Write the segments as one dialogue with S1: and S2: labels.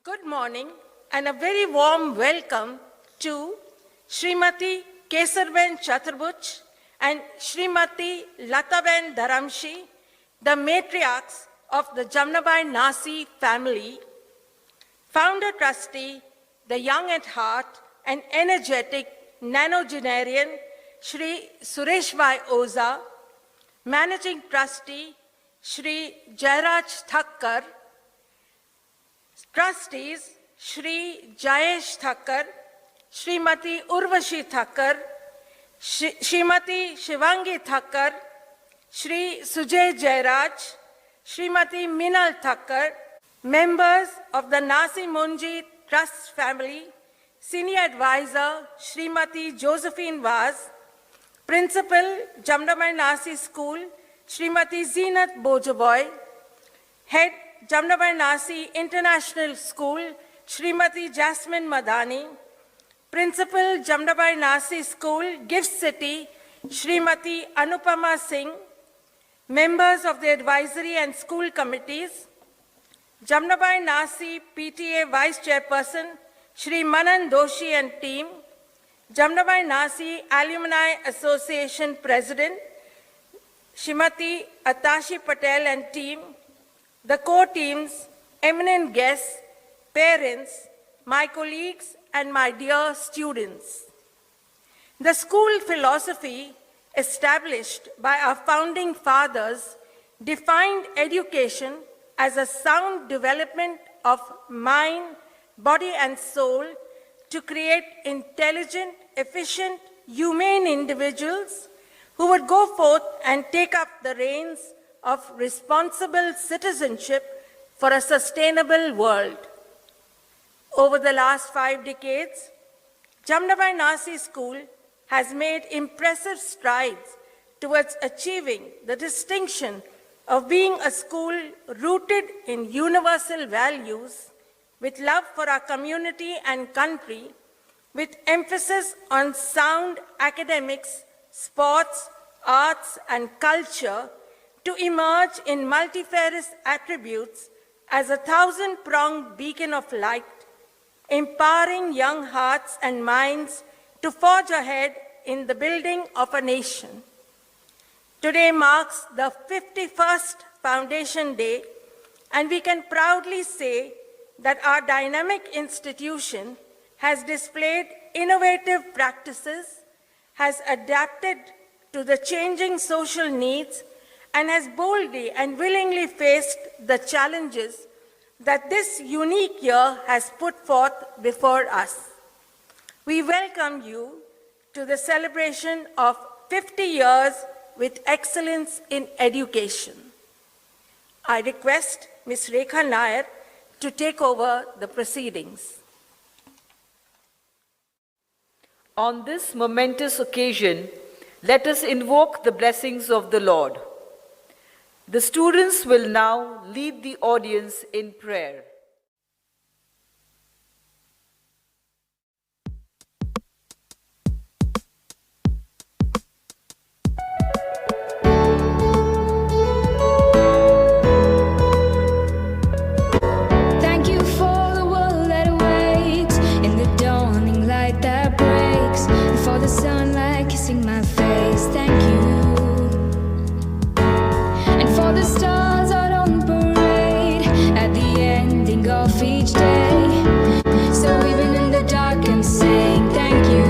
S1: Good morning and a very warm welcome to Srimati Kesarben Chaturbuch and Srimati Lataben Dharamshi, the matriarchs of the Jamnabai Nasi family, founder trustee, the young at heart and energetic nanogenarian Shri Sureshbhai Oza, managing trustee Shri Jairaj Thakkar, trustees Shri Jayesh Thakkar, Srimati Urvashi Thakkar, Srimati Shivangi Thakkar, Shri Sujay Jairaj, Srimati Minal Thakkar, members of the Nasi Munji Trust family, senior advisor Srimati Josephine Vaz, principal Jamnabai Nasi School Srimati Zeenat Bojaboy, head Jamnabai Nasi International School Srimati Jasmine Madani, Principal Jamnabai Nasi School, Gift City, Srimati Anupama Singh, members of the advisory and school committees, Jamnabai Nasi PTA Vice Chairperson, Shri Manan Doshi and team, Jamnabai Nasi Alumni Association President, Srimati Atashi Patel and team, the core teams, eminent guests, parents, my colleagues, and my dear students. The school philosophy established by our founding fathers defined education as a sound development of mind, body, and soul to create intelligent, efficient, humane individuals who would go forth and take up the reins of responsible citizenship for a sustainable world. Over the last 5 decades, Jamnabai Nasi School has made impressive strides towards achieving the distinction of being a school rooted in universal values with love for our community and country, with emphasis on sound academics, sports, arts, and culture, to emerge in multifarious attributes as a 1,000-pronged beacon of light, empowering young hearts and minds to forge ahead in the building of a nation. Today marks the 51st Foundation Day, and we can proudly say that our dynamic institution has displayed innovative practices, has adapted to the changing social needs, and has boldly and willingly faced the challenges that this unique year has put forth before us. We welcome you to the celebration of 50 years with excellence in education. I request Ms. Rekha Nair to take over the proceedings.
S2: On this momentous occasion, let us invoke the blessings of the Lord. The students will now lead the audience in prayer.
S3: Thank you for the world that awaits in the dawning light that breaks, and for the sunlight kissing my face. Thank you. And for the stars out on parade at the ending of each day. So even in the dark I'm saying thank you.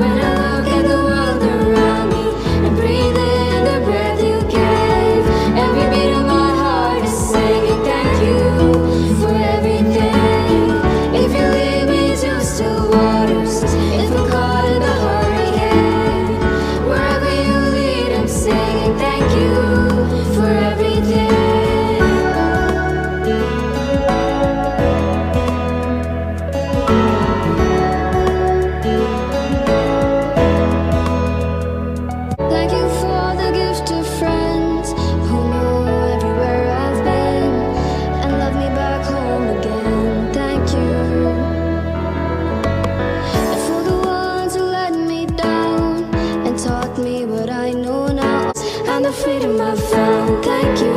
S3: When I look at the world around me and breathe in the breath you gave, every beat of my heart is saying thank you for everything. If you lead me to still waters, if I'm caught in a hurricane, wherever you lead I'm saying thank you for everything. Thank you for the gift of friends who know everywhere I've been and love me back home again. Thank you. And for the ones who let me down and taught me what I know now and the freedom I've found. Thank you.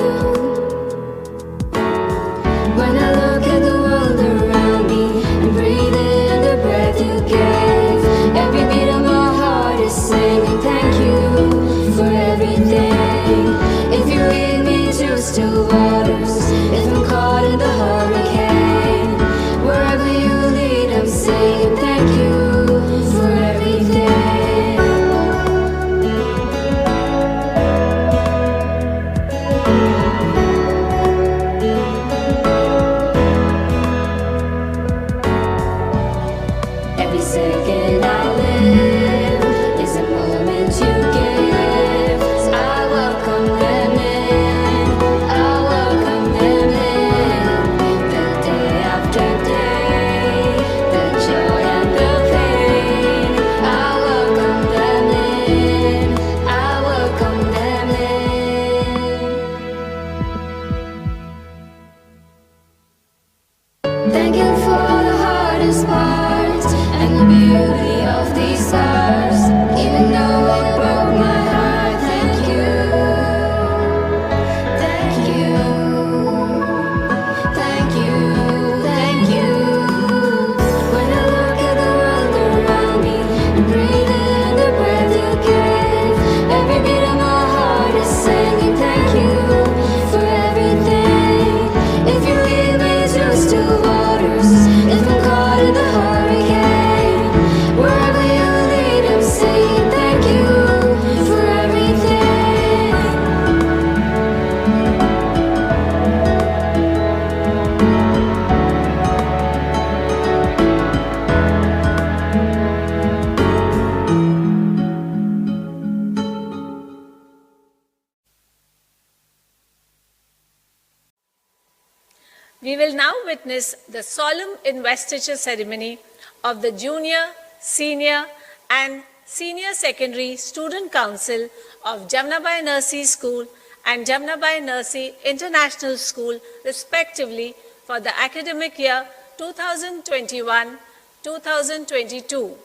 S4: We will now witness the solemn investiture ceremony of the Junior, Senior and Senior Secondary Student Council of Jamnabai Nursery School and Jamnabai Nursery International School, respectively, for the academic year 2021-2022.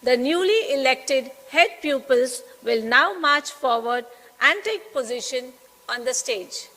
S4: The newly elected head pupils will now march forward and take position on the stage.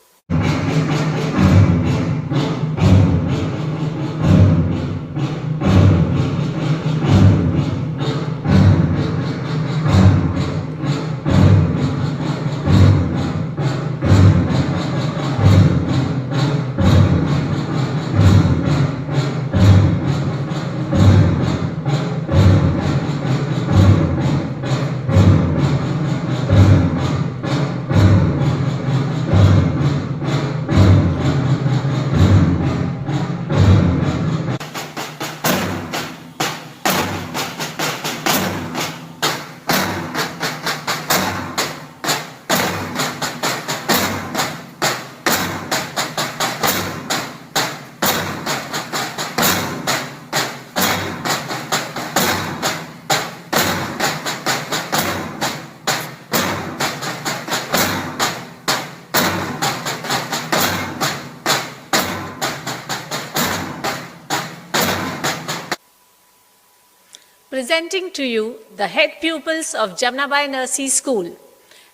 S4: Presenting to you the head pupils of Jamnabai Nursery School.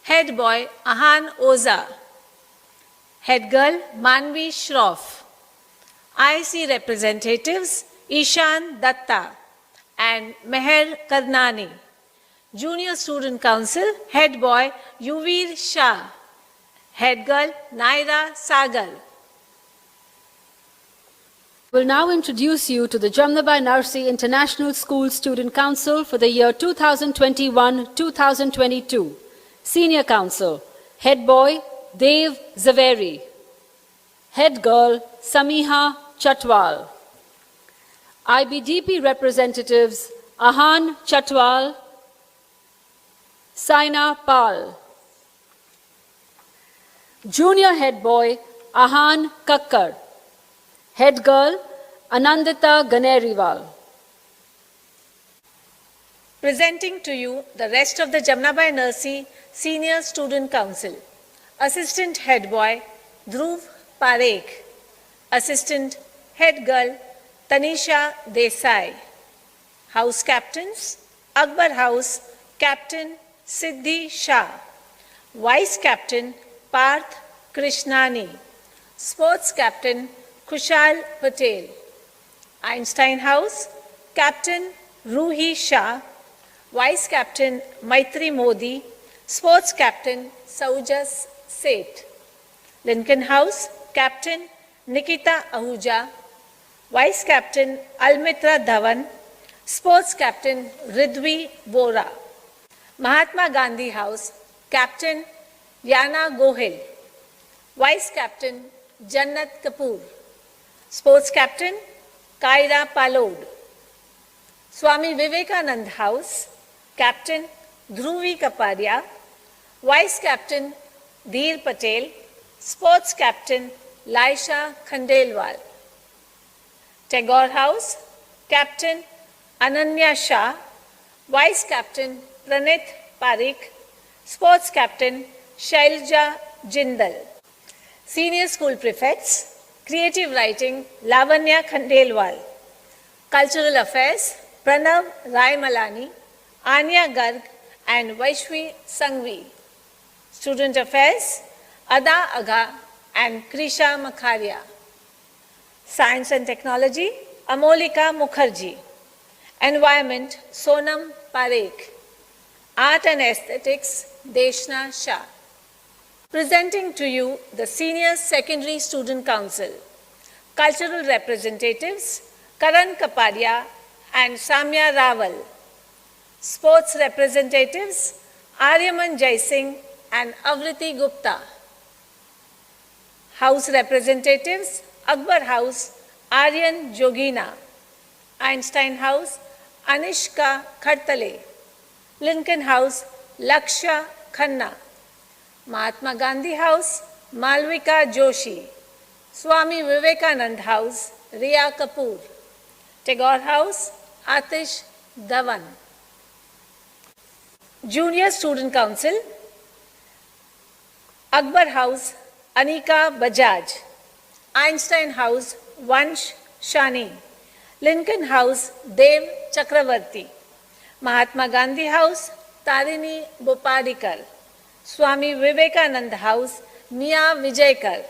S4: Head boy Ahan Oza. Head girl Manvi Shroff. IC representatives Ishan Datta and Meher Karnani. Junior Student Council Head boy Yuvir Shah. Head girl Naira Sagar.
S5: Will now introduce you to the Jamnabai Nursery International School Student Council for the year 2021-2022. Senior Council, Head Boy, Dev Zaveri. Head Girl, Samiha Chatwal. IBDP representatives, Ahan Chatwal, Saina Pal. Junior Head Boy, Ahan Kakkar. Head Girl, Anandita Ganeriwal.
S4: Presenting to you the rest of the Jamnabai Nursery Senior Student Council. Assistant Head Boy, Dhruv Parekh. Assistant Head Girl, Tanisha Desai. House Captains, Akbar House Captain Siddhi Shah. Vice Captain, Parth Krishnani. Sports Captain, Kushal Patel. Einstein House, Captain Ruhi Shah. Vice Captain Maitri Modi. Sports Captain Saujas Seth. Lincoln House, Captain Nikita Ahuja. Vice Captain Almitra Dhawan. Sports Captain Ridvi Bora. Mahatma Gandhi House, Captain Yana Gohil. Vice Captain Jannat Kapoor. Sports Captain Kaira Palod. Swami Vivekanand House, Captain Dhruvi Kapadia. Vice Captain Dheer Patel. Sports Captain Laisha Khandelwal. Tagore House, Captain Ananya Shah. Vice Captain Pranit Parikh. Sports Captain Shailja Jindal. Senior School Prefects, Creative Writing, Lavanya Khandelwal. Cultural Affairs, Pranav Raimalani, Anya Garg and Vaishwi Sangvi. Student Affairs, Ada Agha and Krisha Makharia. Science and Technology, Amolika Mukherjee. Environment, Sonam Parekh. Art and Aesthetics, Deshna Shah. Presenting to you the Senior Secondary Student Council. Cultural representatives, Karan Kapadia and Samya Rawal. Sports representatives, Aryaman Jaisingh and Avriti Gupta. House representatives, Akbar House, Aryan Jogina. Einstein House, Anishka Khartale. Lincoln House, Laksha Khanna. Mahatma Gandhi House, Malvika Joshi. Swami Vivekanand House, Riya Kapoor. Tagore House, Atish Dhawan. Junior Student Council, Akbar House, Anika Bajaj. Einstein House, Vansh Shani. Lincoln House, Dev Chakravarti. Mahatma Gandhi House, Tarini Bopadikar. Swami Vivekanand House, Mia Vijayakar.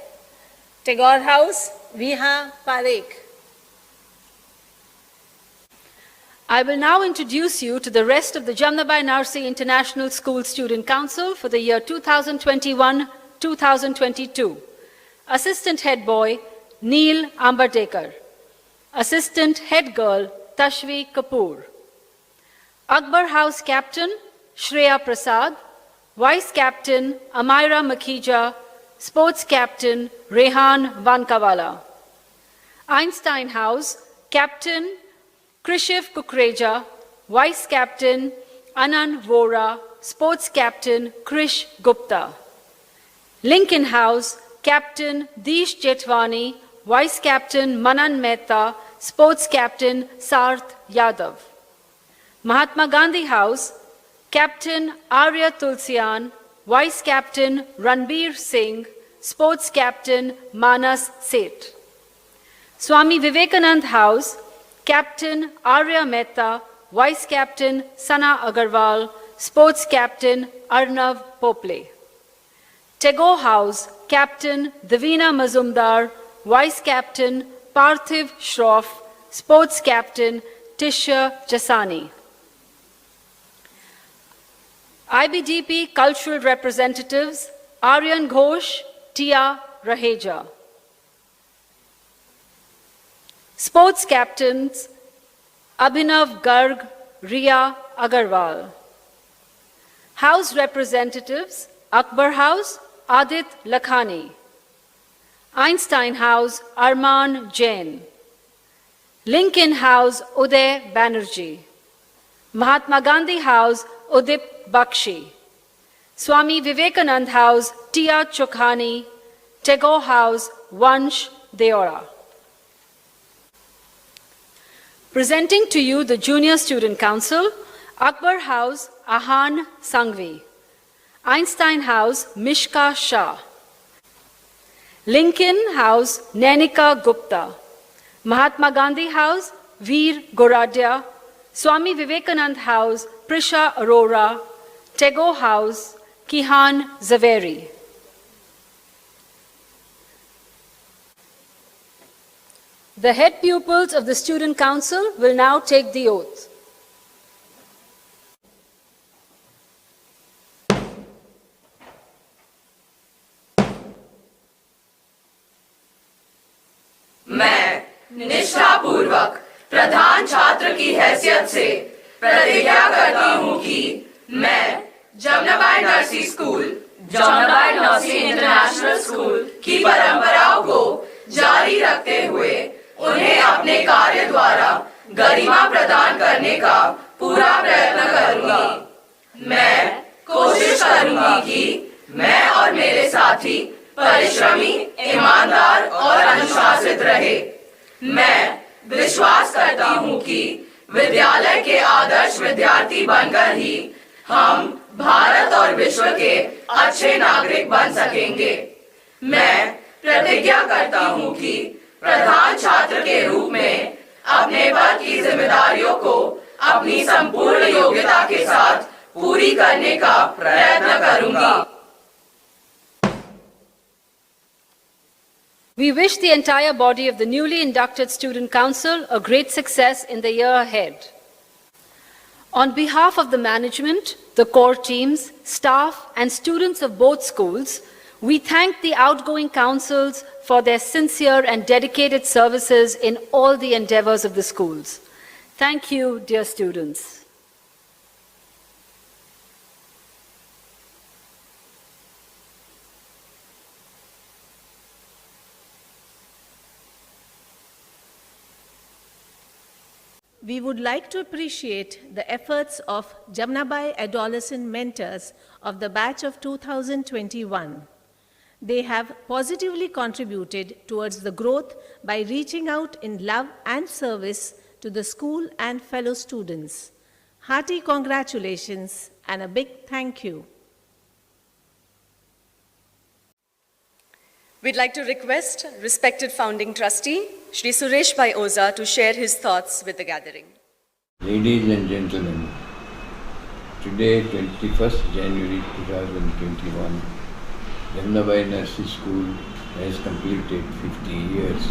S4: Tagore House, Viha Parekh.
S5: I will now introduce you to the rest of the Jamnabai Narsi International School Student Council for the year 2021-2022. Assistant Head Boy, Neil Ambertekar. Assistant Head Girl, Tashvi Kapoor. Akbar House Captain, Shreya Prasad. Vice Captain, Amira Makhija. Sports Captain, Rehan Vankawala. Einstein House Captain, Krishiv Kukreja. Vice Captain, Anand Vora. Sports Captain, Krish Gupta. Lincoln House Captain, Dish Jetwani. Vice Captain, Manan Mehta. Sports Captain, Sarth Yadav. Mahatma Gandhi House Captain, Arya Tulsian. Vice Captain, Ranbir Singh. Sports Captain, Manas Seth. Swami Vivekanand House Captain, Arya Mehta. Vice Captain, Sana Agarwal. Sports Captain, Arnav Pople. Tagore House Captain, Davina Mazumdar. Vice Captain, Parthiv Shroff. Sports Captain, Tisha Jasani. IBDP Cultural Representatives, Aryan Ghosh, Tia Raheja. Sports Captains, Abhinav Garg, Riya Agarwal. House Representatives, Akbar House, Adit Lakhani. Einstein House, Arman Jain. Lincoln House, Uday Banerjee. Mahatma Gandhi House, Udip Bakshi. Swami Vivekanand House, Tia Chokhani. Tagore House, Vansh Deora. Presenting to you the Junior Student Council, Akbar House, Ahan Sangvi. Einstein House, Mishka Shah. Lincoln House, Nainika Gupta. Mahatma Gandhi House, Veer Goradia. Swami Vivekanand House, Prisha Arora. Tagore House, Kihan Zaveri. The head pupils of the Student Council will now take the oath.
S6: मैं निष्ठापूर्वक प्रधान छात्र की हैसियत से प्रतिज्ञा करती हूँ कि मैं जमनाबाई नर्सी स्कूल, जमनाबाई नर्सी इंटरनेशनल स्कूल की परंपराओं को जारी रखते हुए उन्हें अपने कार्य द्वारा गरिमा प्रदान करने का पूरा प्रयत्न करूंगी। मैं कोशिश करूंगी कि मैं और मेरे साथी परिश्रमी, ईमानदार और अनुशासित रहे। मैं विश्वास करता हूँ कि विद्यालय के आदर्श विद्यार्थी बनकर ही हम भारत और विश्व के अच्छे नागरिक बन सकेंगे। मैं प्रतिज्ञा करता हूँ कि प्रधान छात्र के रूप में अपने पद की जिम्मेदारियों को अपनी संपूर्ण योग्यता के साथ पूरी करने का प्रयत्न करूंगी।
S5: We wish the entire body of the newly inducted Student Council a great success in the year ahead. On behalf of the management, the core teams, staff, and students of both schools, we thank the outgoing councils for their sincere and dedicated services in all the endeavors of the schools. Thank you, dear students.
S4: We would like to appreciate the efforts of Jamnabai adolescent mentors of the batch of 2021. They have positively contributed towards the growth by reaching out in love and service to the school and fellow students. Hearty congratulations and a big thank you.
S7: We'd like to request respected founding trustee, Shri Suresh Bhai Oza, to share his thoughts with the gathering.
S8: Ladies and gentlemen, today, 21st January 2021, Jamnabai Nursery School has completed 50 years.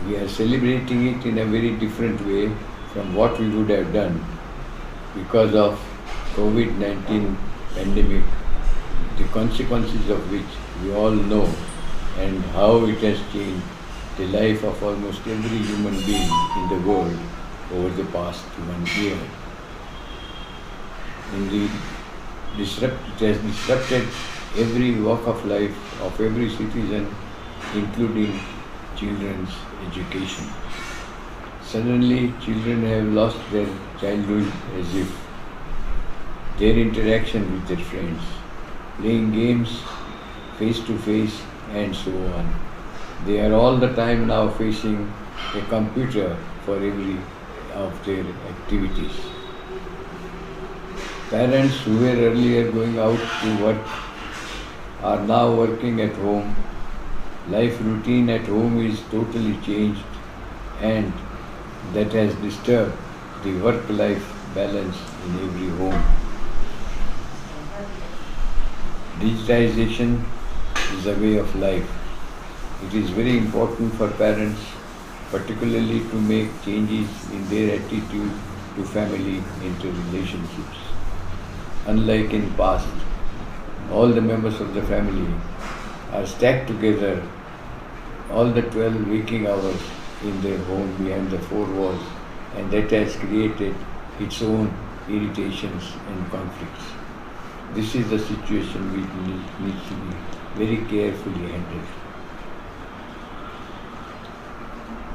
S8: We are celebrating it in a very different way from what we would have done because of COVID-19 pandemic, the consequences of which we all know and how it has changed the life of almost every human being in the world over the past 1 year. It has disrupted every walk of life of every citizen, including children's education. Suddenly, children have lost their childhood as if their interaction with their friends, playing games face to face and so on. They are all the time now facing a computer for every of their activities. Parents who were earlier going out to work are now working at home. Life routine at home is totally changed, and that has disturbed the work-life balance in every home. Digitization is a way of life. It is very important for parents, particularly to make changes in their attitude to family interrelationships. Unlike in past, all the members of the family are stacked together all the 12 waking hours in their home behind the four walls, and that has created its own irritations and conflicts. This is the situation which needs to be very carefully handled.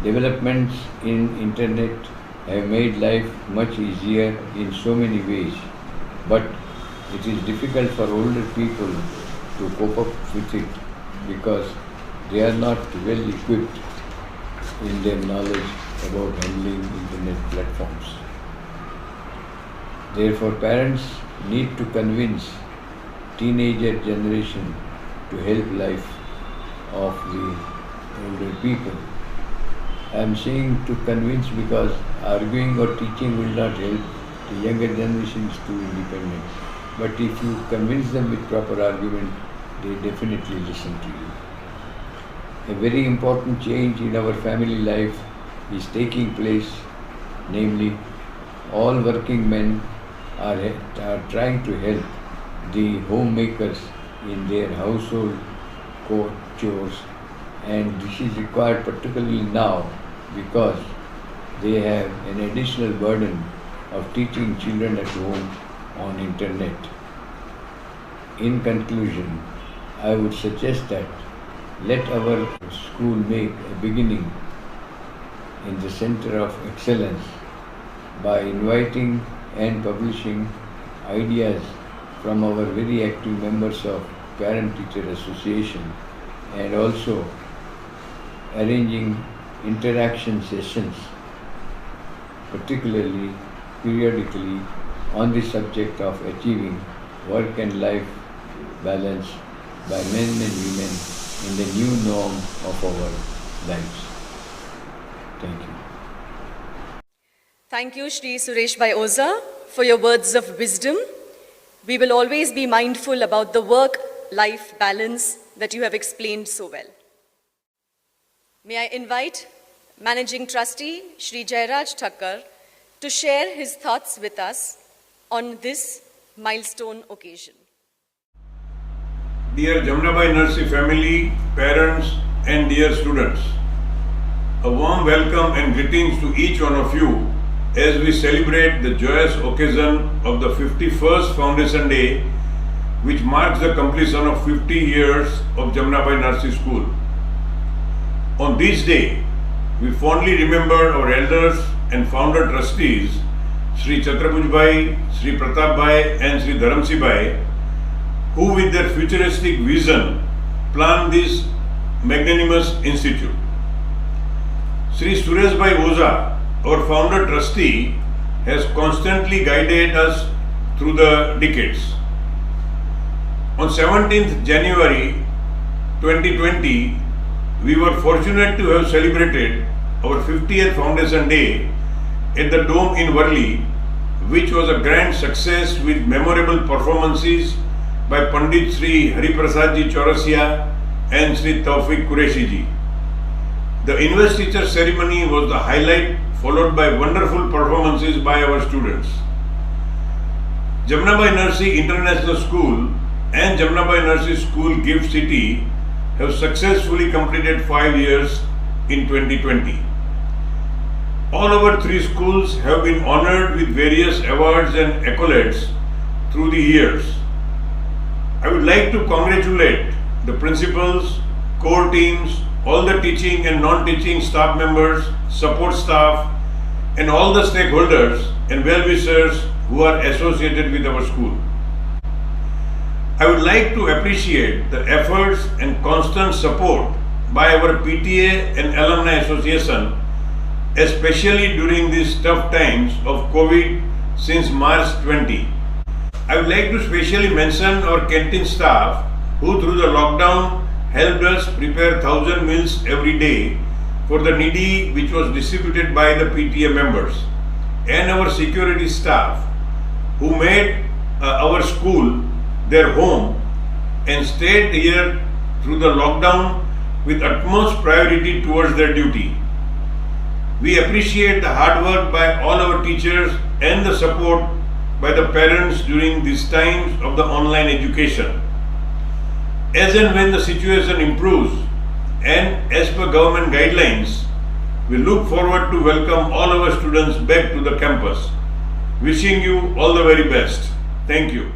S8: Developments in internet have made life much easier in so many ways, but it is difficult for older people to cope up with it because they are not well equipped in their knowledge about handling internet platforms. Therefore, parents need to convince teenager generation to help life of the older people. I am saying to convince because arguing or teaching will not help the younger generation is too independent. But if you convince them with proper argument, they definitely listen to you. A very important change in our family life is taking place, namely all working men are trying to help the homemakers in their household chores, and this is required particularly now because they have an additional burden of teaching children at home on internet. In conclusion, I would suggest that let our school make a beginning in the center of excellence by inviting and publishing ideas from our very active members of Parent-Teacher Association and also arranging interaction sessions, particularly periodically on the subject of achieving work and life balance by men and women in the new norm of our lives. Thank you.
S7: Thank you, Shri Suresh Bhai Oza, for your words of wisdom. We will always be mindful about the work-life balance that you have explained so well. May I invite Managing Trustee Shri Jairaj Thakkar to share his thoughts with us on this milestone occasion.
S9: Dear Jamnabai Nursery family, parents and dear students, a warm welcome and greetings to each one of you as we celebrate the joyous occasion of the 51st Foundation Day, which marks the completion of 50 years of Jamnabai Nursery School. On this day, we fondly remember our elders and founder trustees, Sri Chhatrabhuj Bhai, Sri Pratap Bhai and Sri Dharamsi Bhai, who with their futuristic vision planned this magnanimous institute. Sri Sureshbhai Oza, our founder trustee, has constantly guided us through the decades. On 17th January 2020, we were fortunate to have celebrated our 50th Foundation Day at the Dome in Worli, which was a grand success with memorable performances by Pandit Sri Hariprasadji Chaurasia and Sri Taufiq Qureshi ji. The investiture ceremony was the highlight, followed by wonderful performances by our students. Jamnabai Nursery International School and Jamnabai Nursery School Gift City have successfully completed 5 years in 2020. All our 3 schools have been honored with various awards and accolades through the years. I would like to congratulate the principals, core teams, all the teaching and non-teaching staff members, support staff, and all the stakeholders and well-wishers who are associated with our school. I would like to appreciate the efforts and constant support by our PTA and Alumni Association, especially during these tough times of COVID since March 20. I would like to specially mention our canteen staff who through the lockdown helped us prepare 1,000 meals every day for the needy, which was distributed by the PTA members, and our security staff who made our school their home and stayed here through the lockdown with utmost priority towards their duty. We appreciate the hard work by all our teachers and the support by the parents during these times of the online education. As and when the situation improves and as per government guidelines, we look forward to welcome all our students back to the campus. Wishing you all the very best. Thank you.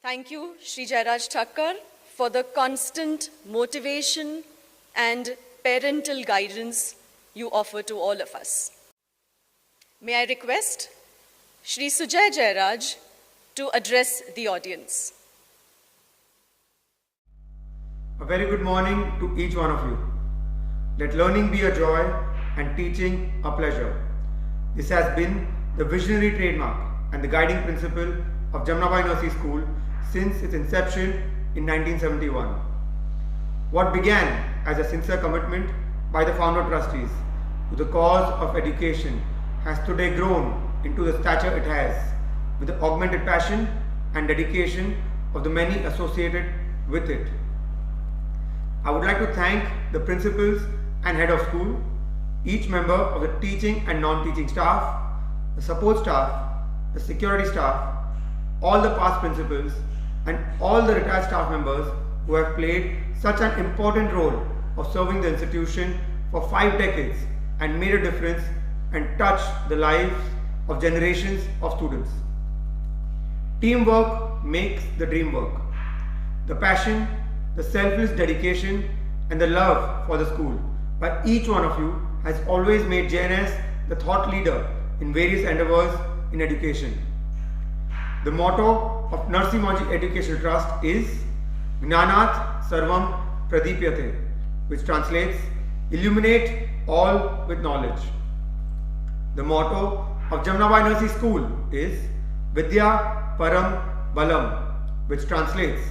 S7: Thank you, Sri Jairaj Thakkar, for the constant motivation and parental guidance you offer to all of us. May I request Sri Sujay Jairaj to address the audience.
S10: A very good morning to each one of you. Let learning be a joy and teaching a pleasure. This has been the visionary trademark and the guiding principle of Jamnabai Nursery School since its inception in 1971. What began as a sincere commitment by the founder trustees to the cause of education has today grown into the stature it has, with the augmented passion and dedication of the many associated with it. I would like to thank the principals and head of school, each member of the teaching and non-teaching staff, the support staff, the security staff, all the past principals, and all the retired staff members who have played such an important role of serving the institution for 5 decades and made a difference and touched the lives of generations of students. Teamwork makes the dream work. The passion, the selfless dedication, and the love for the school by each one of you has always made JNS the thought leader in various endeavors in education. The motto of Narsi Monji Educational Trust is Gnanat Sarvam Pradipyate, which translates illuminate all with knowledge. The motto of Jamnabai Nursery School is Vidya Param Balam, which translates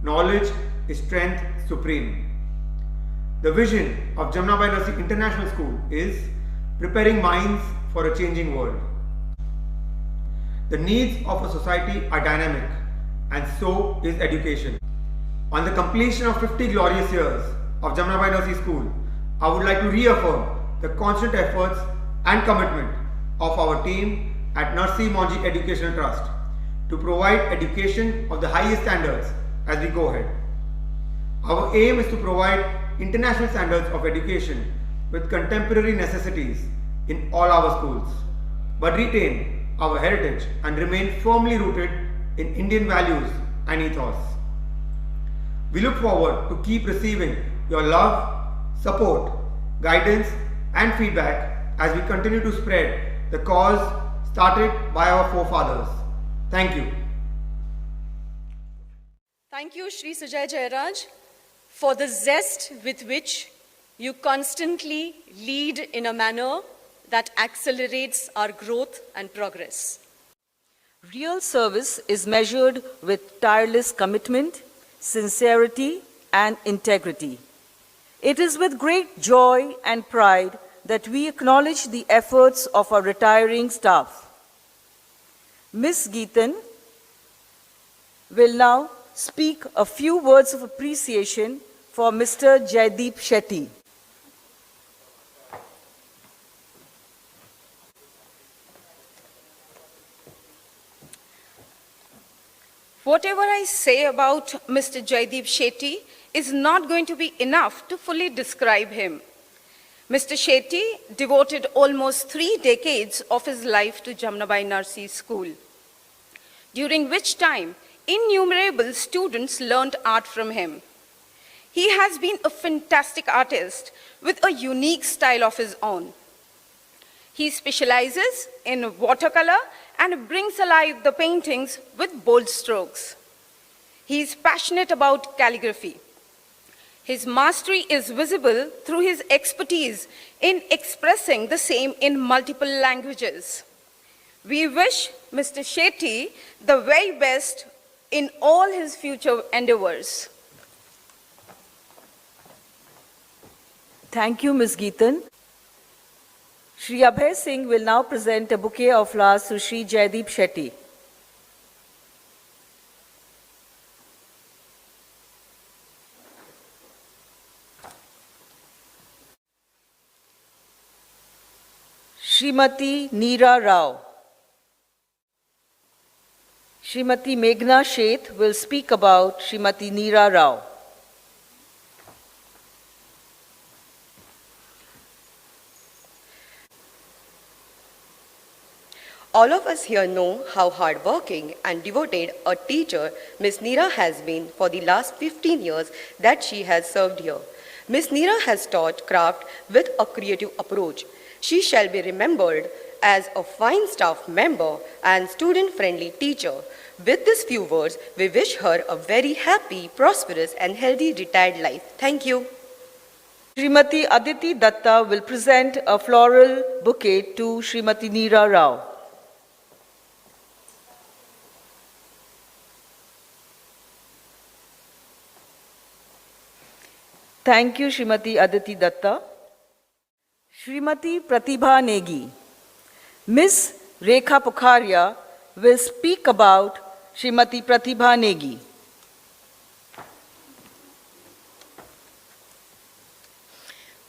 S10: knowledge is strength supreme. The vision of Jamnabai Nursery International School is preparing minds for a changing world. The needs of a society are dynamic, and so is education. On the completion of 50 glorious years of Jamnabai Nursery School, I would like to reaffirm the constant efforts and commitment of our team at Narsi Monji Educational Trust to provide education of the highest standards as we go ahead. Our aim is to provide international standards of education with contemporary necessities in all our schools, but retain our heritage and remain firmly rooted in Indian values and ethos. We look forward to keep receiving your love, support, guidance and feedback as we continue to spread the cause started by our forefathers. Thank you.
S7: Thank you, Shri Sujay Jairaj, for the zest with which you constantly lead in a manner that accelerates our growth and progress.
S2: Real service is measured with tireless commitment, sincerity, and integrity. It is with great joy and pride that we acknowledge the efforts of our retiring staff. Ms. Geetan will now speak a few words of appreciation for Mr. Jaideep Shetty.
S11: Whatever I say about Mr. Jaideep Shetty is not going to be enough to fully describe him. Mr. Shetty devoted almost 3 decades of his life to Jamnabai Nursery School, during which time innumerable students learned art from him. He has been a fantastic artist with a unique style of his own. He specializes in watercolor and brings alive the paintings with bold strokes. He is passionate about calligraphy. His mastery is visible through his expertise in expressing the same in multiple languages. We wish Mr. Shetty the very best in all his future endeavors.
S2: Thank you, Ms. Geetan. Shri Abhay Singh will now present a bouquet of flowers to Shri Jaideep Shetty. Srimati Neera Rao. Srimati Meghna Sheth will speak about Srimati Neera Rao.
S12: All of us here know how hardworking and devoted a teacher Ms. Neera has been for the last 15 years that she has served here. Ms. Neera has taught craft with a creative approach. She shall be remembered as a fine staff member and student-friendly teacher. With these few words, we wish her a very happy, prosperous and healthy retired life. Thank you.
S2: Srimati Aditi Datta will present a floral bouquet to Srimati Neera Rao. Thank you, Srimati Aditi Datta. Srimati Pratibha Negi. Ms. Rekha Pukharia will speak about Srimati Pratibha Negi.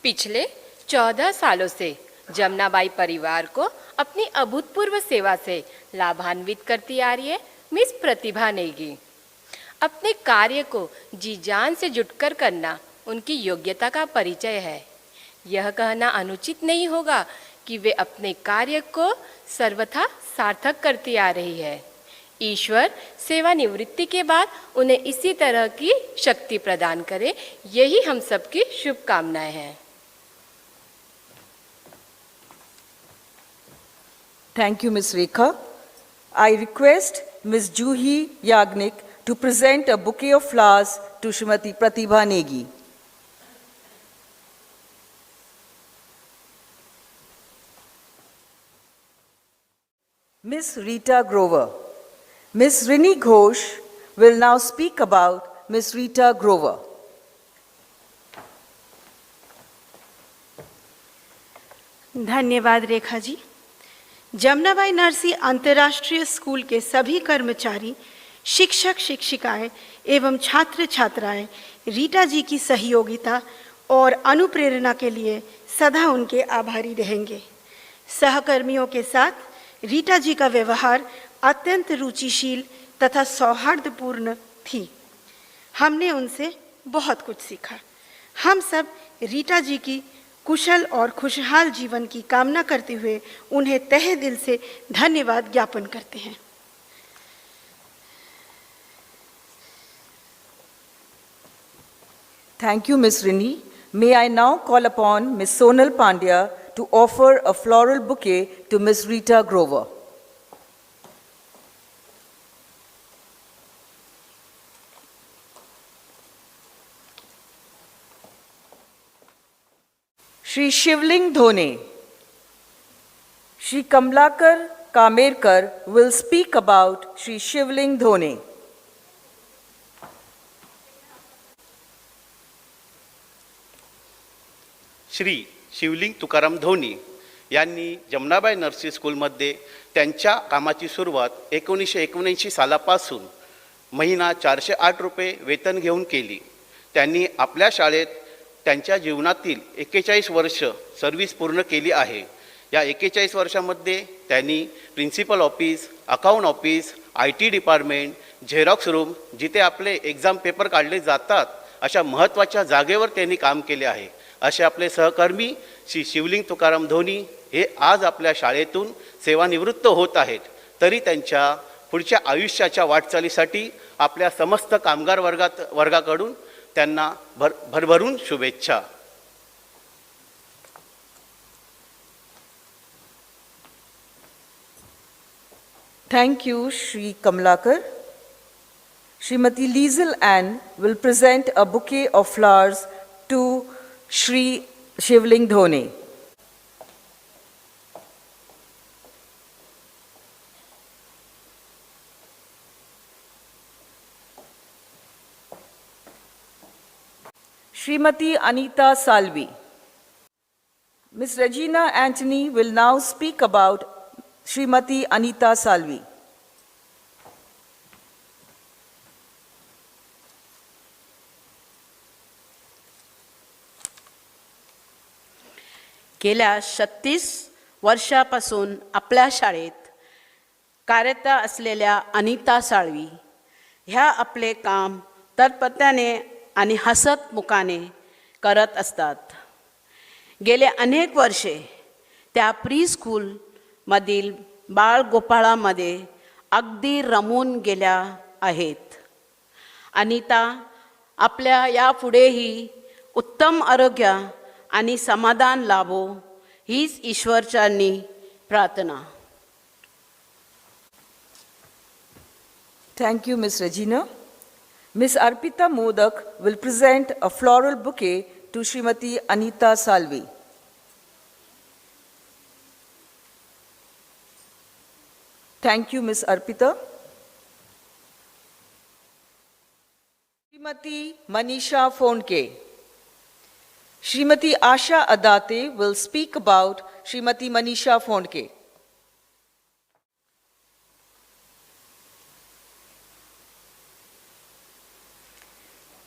S13: पिछले 14 सालों से जमनाबाई परिवार को अपनी अभूतपूर्व सेवा से लाभान्वित करती आ रही है मिस प्रतिभा नेगी। अपने कार्य को जी जान से जुटकर करना उनकी योग्यता का परिचय है। यह कहना अनुचित नहीं होगा कि वे अपने कार्य को सर्वथा सार्थक करती आ रही है। ईश्वर सेवानिवृत्ति के बाद उन्हें इसी तरह की शक्ति प्रदान करे, यही हम सबकी शुभकामनाएं हैं।
S2: Thank you, Ms. Rekha. I request Ms. Juhi Yagnik to present a bouquet of flowers to Srimati Pratibha Negi. Ms. Rita Grover. Ms. Rini Ghosh will now speak about Ms. Rita Grover.
S14: धन्यवाद रेखा जी। जमनाबाई नरसी अंतर्राष्ट्रीय school के सभी कर्मचारी, शिक्षक शिक्षिकाएं एवं छात्र छात्राएं रीटा जी की सहयोगिता और अनुप्रेरणा के लिए सदा उनके आभारी रहेंगे। सहकर्मियों के साथ रीटा जी का व्यवहार अत्यंत रुचिशील तथा सौहार्दपूर्ण थी। हमने उनसे बहुत कुछ सीखा। हम सब रीटा जी की कुशल और खुशहाल जीवन की कामना करते हुए उन्हें तहे दिल से धन्यवाद ज्ञापन करते हैं।
S2: Thank you, Ms. Rini. May I now call upon Ms. Sonal Pandya to offer a floral bouquet to Ms. Rita Grover. Shri Shivling Dhone. Shri Kamlakar Kamerkar will speak about Shri Shivling Dhone.
S15: Shri शिवलिंग तुकाराम धोनी यांनी जमनाबाई नर्सी स्कूलमध्ये त्यांच्या कामाची सुरुवात 1979 सालापासून महिना 408 रुपये वेतन घेऊन केली. त्यांनी आपल्या शाळेत त्यांच्या जीवनातील 41 वर्ष सर्व्हिस पूर्ण केली आहे. या 41 वर्षामध्ये त्यांनी principal office, account office, IT department, xerox room, जिथे आपले एक्झाम पेपर काढले जातात अशा महत्त्वाच्या जागेवर त्यांनी काम केले आहे. असे आपले सहकर्मी श्री शिवलिंग तुकाराम धोनी हे आज आपल्या शाळेतून सेवानिवृत्त होत आहेत. तरी त्यांच्या पुढच्या आयुष्याच्या वाटचालीसाठी आपल्या समस्त कामगार वर्गाकडून त्यांना भरभरून शुभेच्छा.
S2: Thank you, Shri Kamlakar. Srimati Liesl Ann will present a bouquet of flowers to Shri Shivling Dhone. Srimati Anita Salvi. Ms. Regina Anthony will now speak about Srimati Anita Salvi.
S16: गेल्या 36 वर्षापासून आपल्या शाळेत कार्यरत असलेल्या अनिता साळवी ह्या आपले काम तत्परतेने आणि हसतमुखाने करत असतात. गेले अनेक वर्षे त्या प्री स्कूलमधील बाळगोपाळामध्ये अगदी रमून गेल्या आहेत. अनिता आपल्या यापुढेही उत्तम आरोग्य आणि समाधान लाभो हीच ईश्वरचरणी प्रार्थना.
S2: Thank you, Ms. Regina. Ms. Arpita Modak will present a floral bouquet to Srimati Anita Salvi. Thank you, Ms. Arpita. Srimati Manisha Phonke. Srimati Asha Adate will speak about Srimati Manisha Phonke.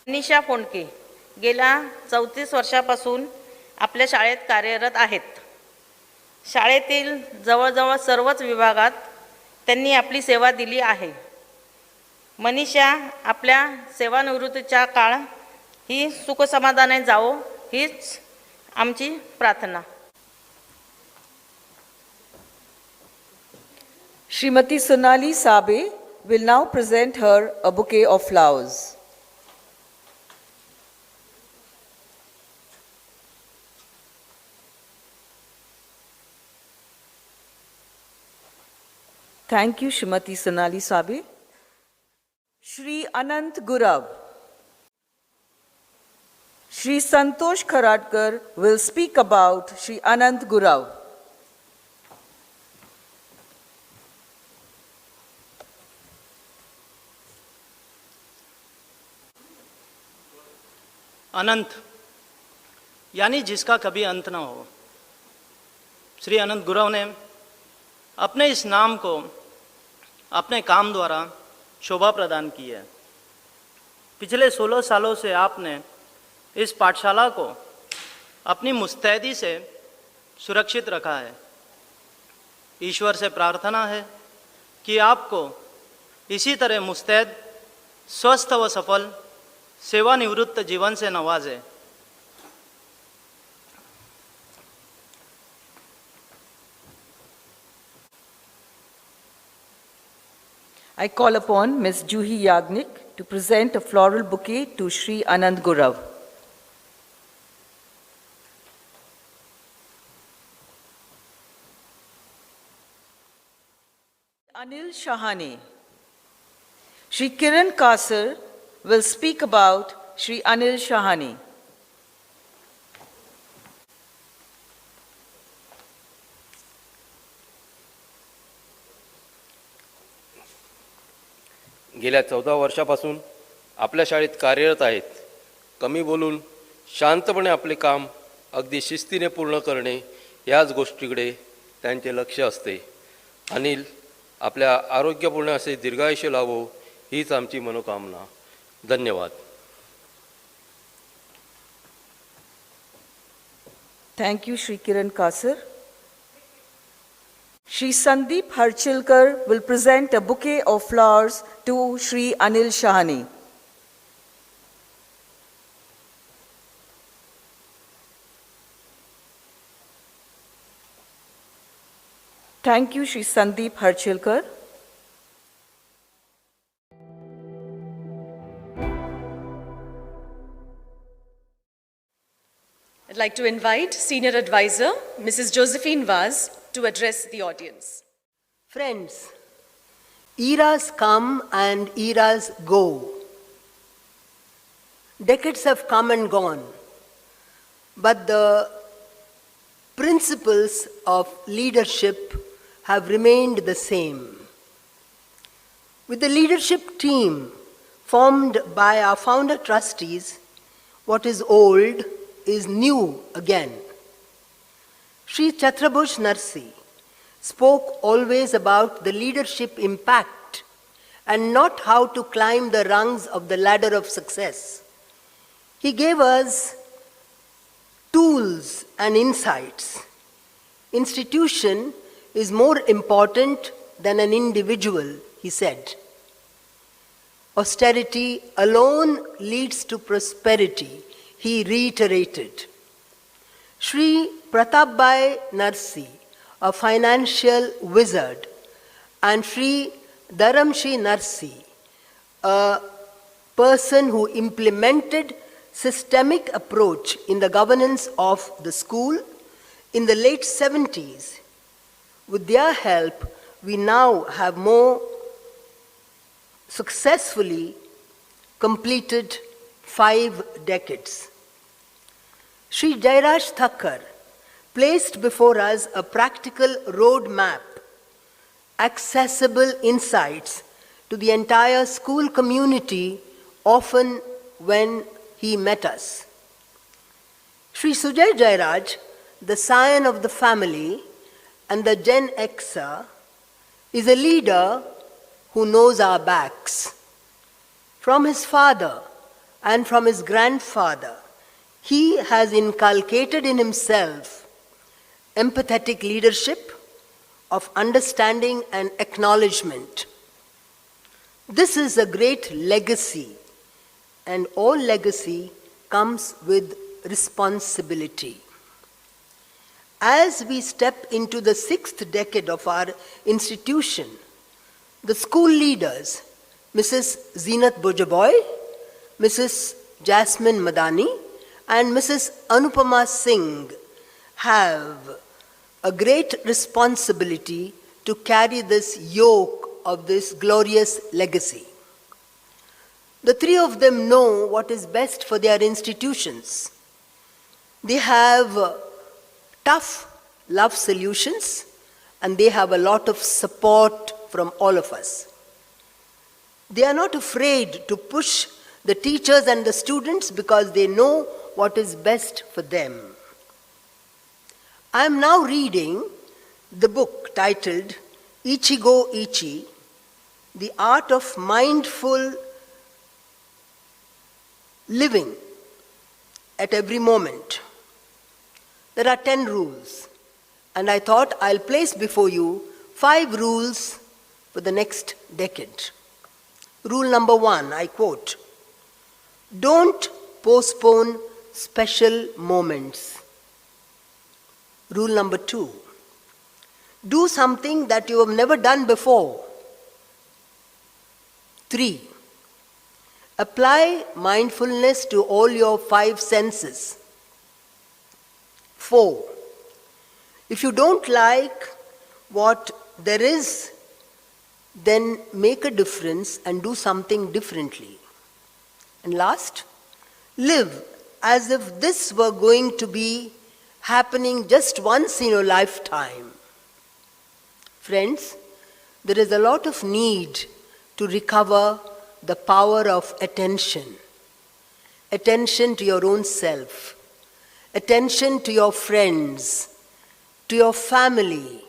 S17: Manisha Phondke गेल्या 34 वर्षापासून आपल्या शाळेत कार्यरत आहेत. शाळेतील जवळजवळ सर्वच विभागात त्यांनी आपली सेवा दिली आहे. मनीषा आपल्या सेवानिवृत्तीचा काळ ही सुखसमाधानाने जावो हीच आमची प्रार्थना.
S2: Srimati Sonali Sabe will now present her a bouquet of flowers. Thank you, Srimati Sonali Sabe. Shri Anant Gurav. Shri Santosh Kharadkar will speak about Shri Anant Gurav.
S18: अनंत यानी जिसका कभी अंत न हो. श्री अनंत गुरव ने अपने इस नाम को अपने काम द्वारा शोभा प्रदान की है. पिछले 16 सालों से आपने इस पाठशाला को अपनी मुस्तैदी से सुरक्षित रखा है. ईश्वर से प्रार्थना है कि आपको इसी तरह मुस्तैद, स्वस्थ व सफल सेवानिवृत्त जीवन से नवाजे.
S2: I call upon Ms. Juhi Yagnik to present a floral bouquet to Shri Anand Gurav. Anil Shahane. Shri Kiran Kasar will speak about Shri Anil Shahane.
S19: गेल्या 14 वर्षापासून आपल्या शाळेत कार्यरत आहेत. कमी बोलून शांतपणे आपले काम अगदी शिस्तीने पूर्ण करणे याच गोष्टीकडे त्यांचे लक्ष असते. अनिल आपल्या आरोग्यपूर्ण असे दीर्घायुष्य लाभो हीच आमची मनोकामना. धन्यवाद.
S2: Thank you, Shri Kiran Kasar. Shri Sandeep Harchilkar will present a bouquet of flowers to Shri Anil Shahani. Thank you, Shri Sandeep Harchilkar.
S7: I'd like to invite Senior Advisor, Mrs. Josephine Vaz, to address the audience.
S20: Friends, eras come and eras go. Decades have come and gone, but the principles of leadership have remained the same. With the leadership team formed by our founder trustees, what is old is new again. Sri Chhatrabhush Narsi spoke always about the leadership impact and not how to climb the rungs of the ladder of success. He gave us tools and insights. Institution is more important than an individual, he said. Austerity alone leads to prosperity, he reiterated. Sri Pratapbhai Narsi, a financial wizard, and Sri Dharamshi Narsi, a person who implemented systemic approach in the governance of the school in the late 70s. With their help, we now have more successfully completed 5 decades. Sri Jairaj Thakkar placed before us a practical roadmap, accessible insights to the entire school community often when he met us. Sri Sujay Jairaj, the scion of the family and the Gen Xer, is a leader who knows our backs. From his father and from his grandfather, he has inculcated in himself empathetic leadership of understanding and acknowledgement. This is a great legacy, and all legacy comes with responsibility. As we step into the 6th decade of our institution, the school leaders, Mrs. Zeenat Bojaboy, Mrs. Jasmine Madani, and Mrs. Anupama Singh, have a great responsibility to carry this yoke of this glorious legacy. The 3 of them know what is best for their institutions. They have tough love solutions, and they have a lot of support from all of us. They are not afraid to push the teachers and the students because they know what is best for them. I am now reading the book titled Ichigo Ichi, The Art of Mindful Living at Every Moment. There are 10 rules, and I thought I'll place before you 5 rules for the next decade. Rule number 1, I quote, don't postpone special moments. Rule number 2, do something that you have never done before. 3, apply mindfulness to all your 5 senses. 4, if you don't like what there is, then make a difference and do something differently. And last, live as if this were going to be happening just once in your lifetime. Friends, there is a lot of need to recover the power of attention. Attention to your own self, attention to your friends, to your family,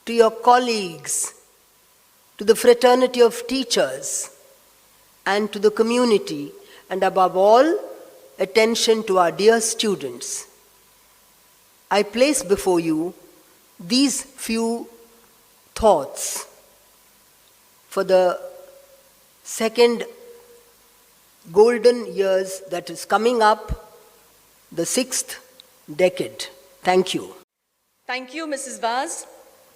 S20: to your colleagues, to the fraternity of teachers, and to the community, and above all, attention to our dear students. I place before you these few thoughts for the second golden years that is coming up, the 6th decade. Thank you.
S7: Thank you, Mrs. Vaz,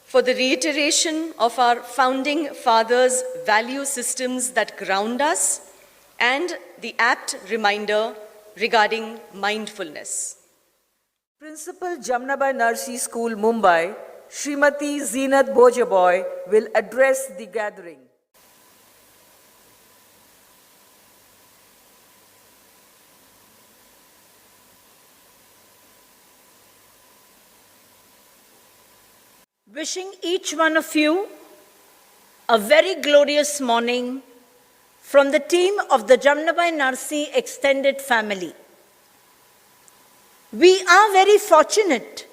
S7: for the reiteration of our founding fathers' value systems that ground us and the apt reminder regarding mindfulness.
S2: Principal Jamnabai Narsi School, Mumbai, Srimati Zeenat Bhojaboy will address the gathering.
S4: Wishing each one of you a very glorious morning from the team of the Jamnabai Narsi extended family. We are very fortunate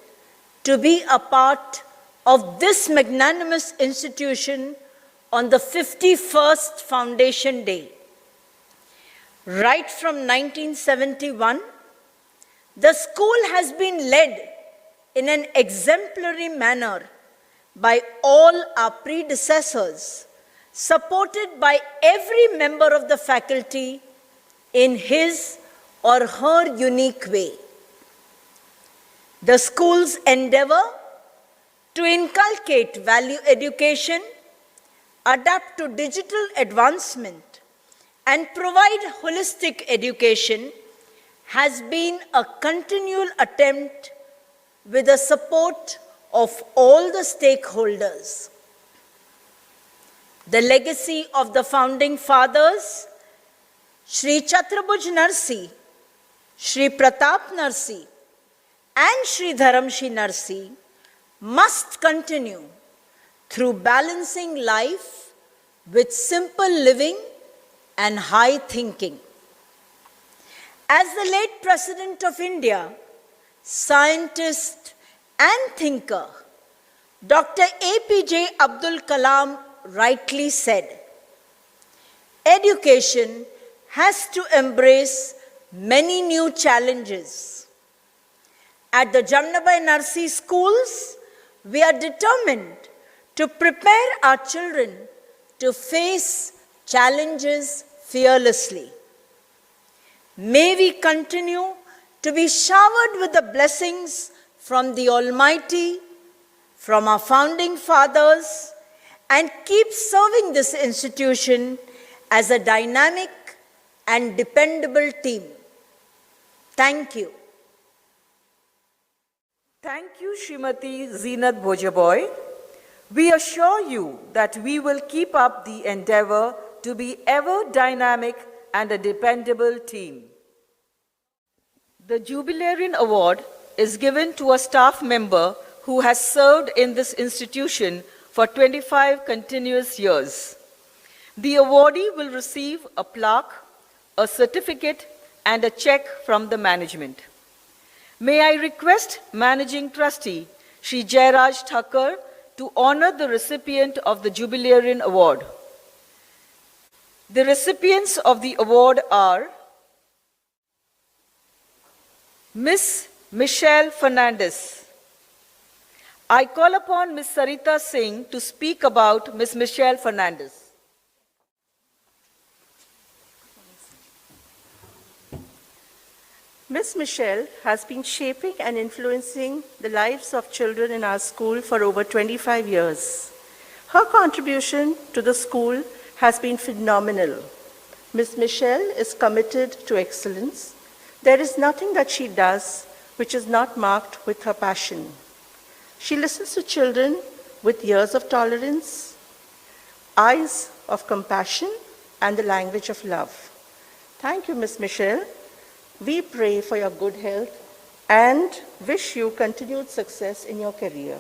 S4: to be a part of this magnanimous institution on the 51st Foundation Day. Right from 1971, the school has been led in an exemplary manner by all our predecessors, supported by every member of the faculty in his or her unique way. The school's endeavor to inculcate value education, adapt to digital advancement, and provide holistic education has been a continual attempt with the support of all the stakeholders. The legacy of the founding fathers, Shri Chhatrabhuj Narsi, Shri Pratap Narsi, and Shri Dharamshi Narsi must continue through balancing life with simple living and high thinking. As the late President of India, scientist and thinker, Dr. APJ Abdul Kalam rightly said, education has to embrace many new challenges. At the Jamnabai Narsi schools, we are determined to prepare our children to face challenges fearlessly. May we continue to be showered with the blessings from the Almighty, from our founding fathers, and keep serving this institution as a dynamic and dependable team. Thank you.
S2: Thank you, Srimati Zeenat Bhojaboy. We assure you that we will keep up the endeavor to be ever dynamic and a dependable team. The Jubilarian Award is given to a staff member who has served in this institution for 25 continuous years. The awardee will receive a plaque, a certificate, and a check from the management. May I request Managing Trustee Shri Jairaj Thakur to honor the recipient of the Jubilarian Award. The recipients of the award are Miss Michelle Fernandez. I call upon Miss Sarita Singh to speak about Miss Michelle Fernandez.
S21: Miss Michelle has been shaping and influencing the lives of children in our school for over 25 years. Her contribution to the school has been phenomenal. Miss Michelle is committed to excellence. There is nothing that she does which is not marked with her passion. She listens to children with ears of tolerance, eyes of compassion, and the language of love. Thank you, Miss Michelle. We pray for your good health and wish you continued success in your career.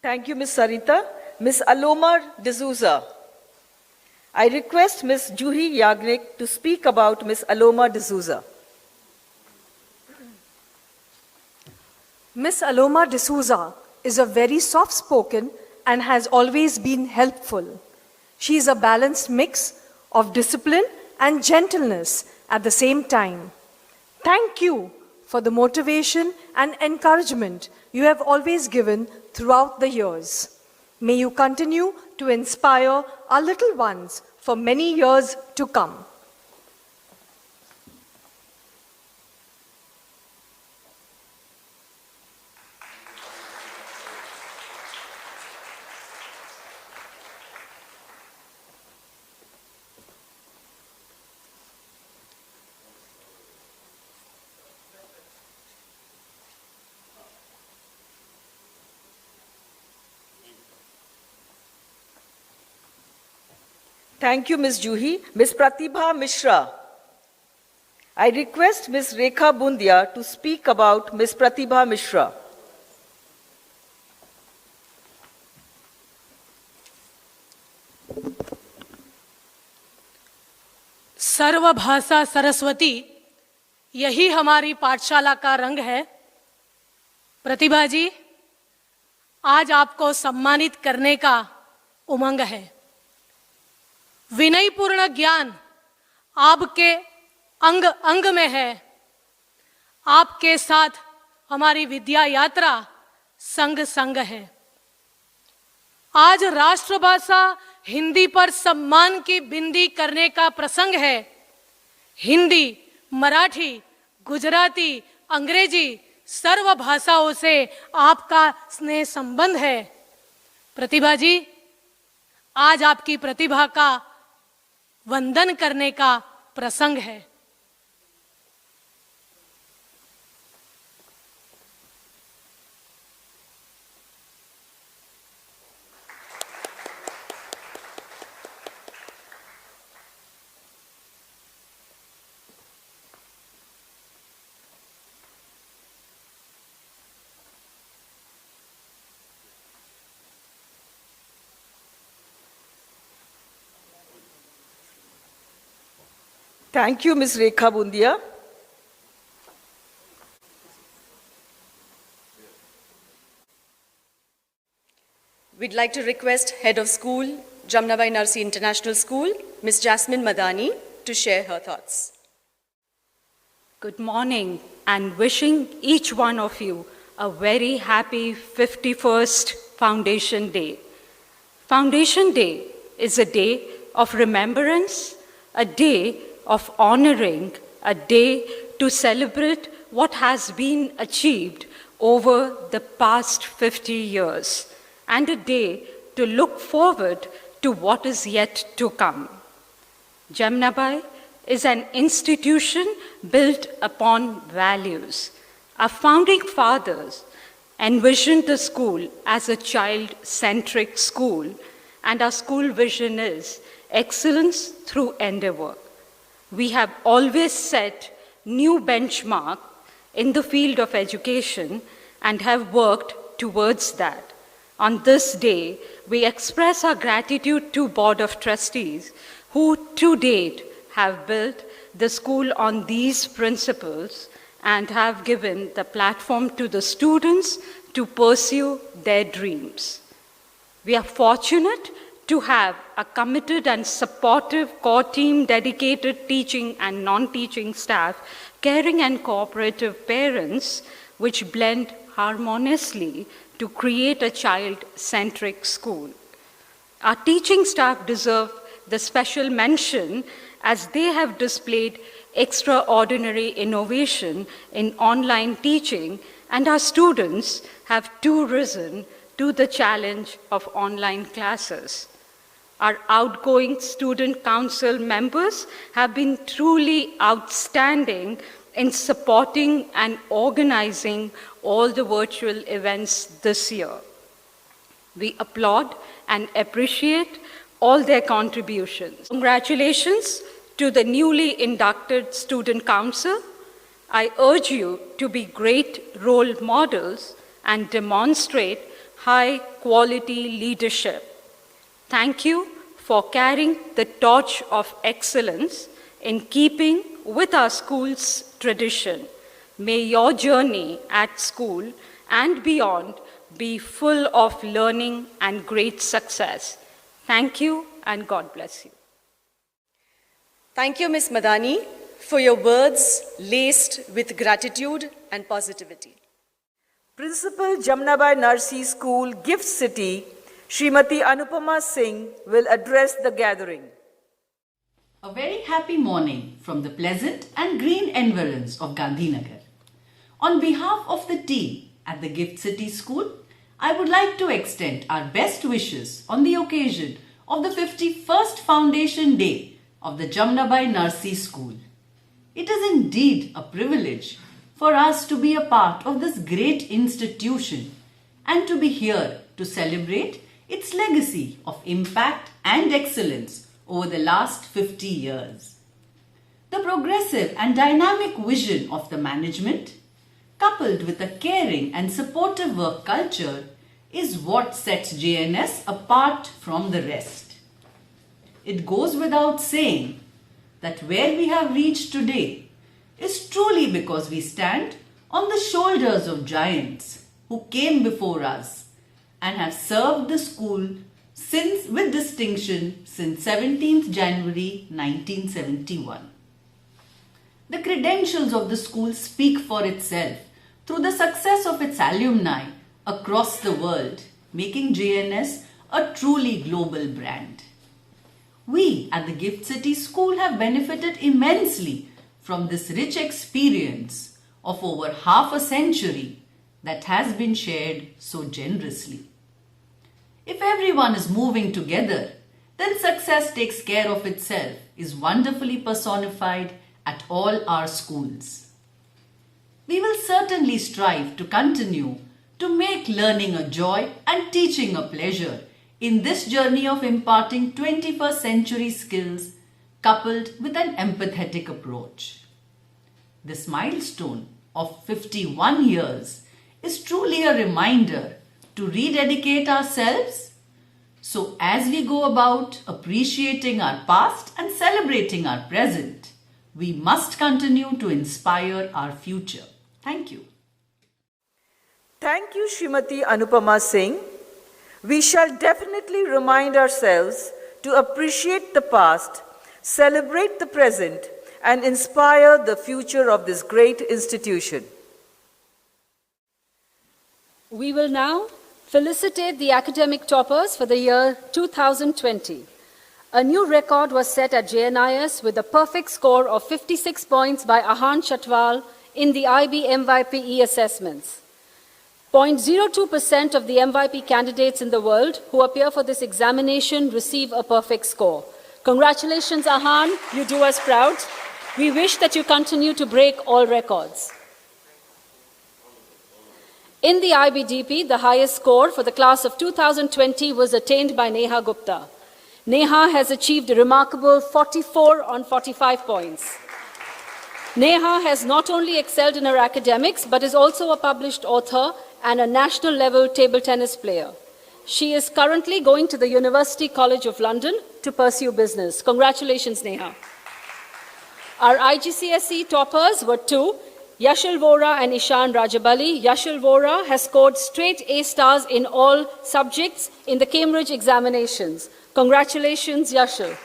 S2: Thank you, Ms. Sarita. Ms. Aloma D'Souza. I request Ms. Juhi Yagnik to speak about Ms. Aloma D'Souza.
S1: Miss Aloma D'Souza is a very soft-spoken and has always been helpful. She is a balanced mix of discipline and gentleness at the same time. Thank you for the motivation and encouragement you have always given throughout the years. May you continue to inspire our little ones for many years to come.
S2: Thank you, Ms. Juhi. Ms. Pratibha Mishra. I request Ms. Rekha Bundia to speak about Ms. Pratibha Mishra.
S22: सर्वभाषा Saraswati, यही हमारी पाठशाला का रंग है। प्रतिभा जी, आज आपको सम्मानित करने का उमंग है। विनयपूर्ण ज्ञान आपके अंग अंग में है। आपके साथ हमारी विद्या यात्रा संग संग है। आज राष्ट्रभाषा हिंदी पर सम्मान की बिंदी करने का प्रसंग है। हिंदी, मराठी, गुजराती, अंग्रेजी सर्व भाषाओं से आपका स्नेह संबंध है। प्रतिभा जी, आज आपकी प्रतिभा का वंदन करने का प्रसंग है।
S2: Thank you, Ms. Rekha Bundia.
S7: We'd like to request Head of School, Jamnabai Narsi International School, Ms. Jasmine Madani, to share her thoughts.
S23: Good morning, and wishing each one of you a very happy 51st Foundation Day. Foundation Day is a day of remembrance, a day of honoring, a day to celebrate what has been achieved over the past 50 years, and a day to look forward to what is yet to come. Jamnabai is an institution built upon values. Our founding fathers envisioned the school as a child-centric school, and our school vision is excellence through endeavor. We have always set new benchmark in the field of education and have worked towards that. On this day, we express our gratitude to Board of Trustees who to date have built the school on these principles and have given the platform to the students to pursue their dreams. We are fortunate to have a committed and supportive core team, dedicated teaching and non-teaching staff, caring and cooperative parents, which blend harmoniously to create a child-centric school. Our teaching staff deserve the special mention as they have displayed extraordinary innovation in online teaching, and our students have too risen to the challenge of online classes. Our outgoing student council members have been truly outstanding in supporting and organizing all the virtual events this year. We applaud and appreciate all their contributions. Congratulations to the newly inducted Student Council. I urge you to be great role models and demonstrate high quality leadership. Thank you for carrying the torch of excellence in keeping with our school's tradition. May your journey at school and beyond be full of learning and great success. Thank you and God bless you.
S7: Thank you, Ms. Madani, for your words laced with gratitude and positivity.
S2: Principal Jamnabai Narsi School, Gift City, Srimati Anupama Singh will address the gathering.
S3: A very happy morning from the pleasant and green environs of Gandhinagar. On behalf of the team at the Gift City School, I would like to extend our best wishes on the occasion of the 51st Foundation Day of the Jamnabai Narsi School. It is indeed a privilege for us to be a part of this great institution and to be here to celebrate its legacy of impact and excellence over the last 50 years. The progressive and dynamic vision of the management, coupled with a caring and supportive work culture, is what sets JNS apart from the rest. It goes without saying that where we have reached today is truly because we stand on the shoulders of giants who came before us and have served the school with distinction since 17th January 1971. The credentials of the school speak for itself through the success of its alumni across the world, making JNS a truly global brand. We at the Gift City School have benefited immensely from this rich experience of over half a century that has been shared so generously. If everyone is moving together, then success takes care of itself is wonderfully personified at all our schools. We will certainly strive to continue to make learning a joy and teaching a pleasure in this journey of imparting 21st century skills coupled with an empathetic approach. This milestone of 51 years is truly a reminder to rededicate ourselves. So as we go about appreciating our past and celebrating our present, we must continue to inspire our future. Thank you.
S2: Thank you, Srimati Anupama Singh. We shall definitely remind ourselves to appreciate the past, celebrate the present, and inspire the future of this great institution.
S5: We will now felicitate the academic toppers for the year 2020. A new record was set at JNIS with a perfect score of 56 points by Ahan Chatwal in the IB MYPE assessments. 0.02% of the MYP candidates in the world who appear for this examination receive a perfect score. Congratulations, Ahan, you do us proud. We wish that you continue to break all records. In the IBDP, the highest score for the class of 2020 was attained by Neha Gupta. Neha has achieved a remarkable 44 on 45 points. Neha has not only excelled in her academics, but is also a published author and a national-level table tennis player. She is currently going to the University College of London to pursue business. Congratulations, Neha. Our IGCSE toppers were two, Yashil Vora and Ishan Rajabali. Yashil Vora has scored straight A stars in all subjects in the Cambridge examinations. Congratulations, Yashil.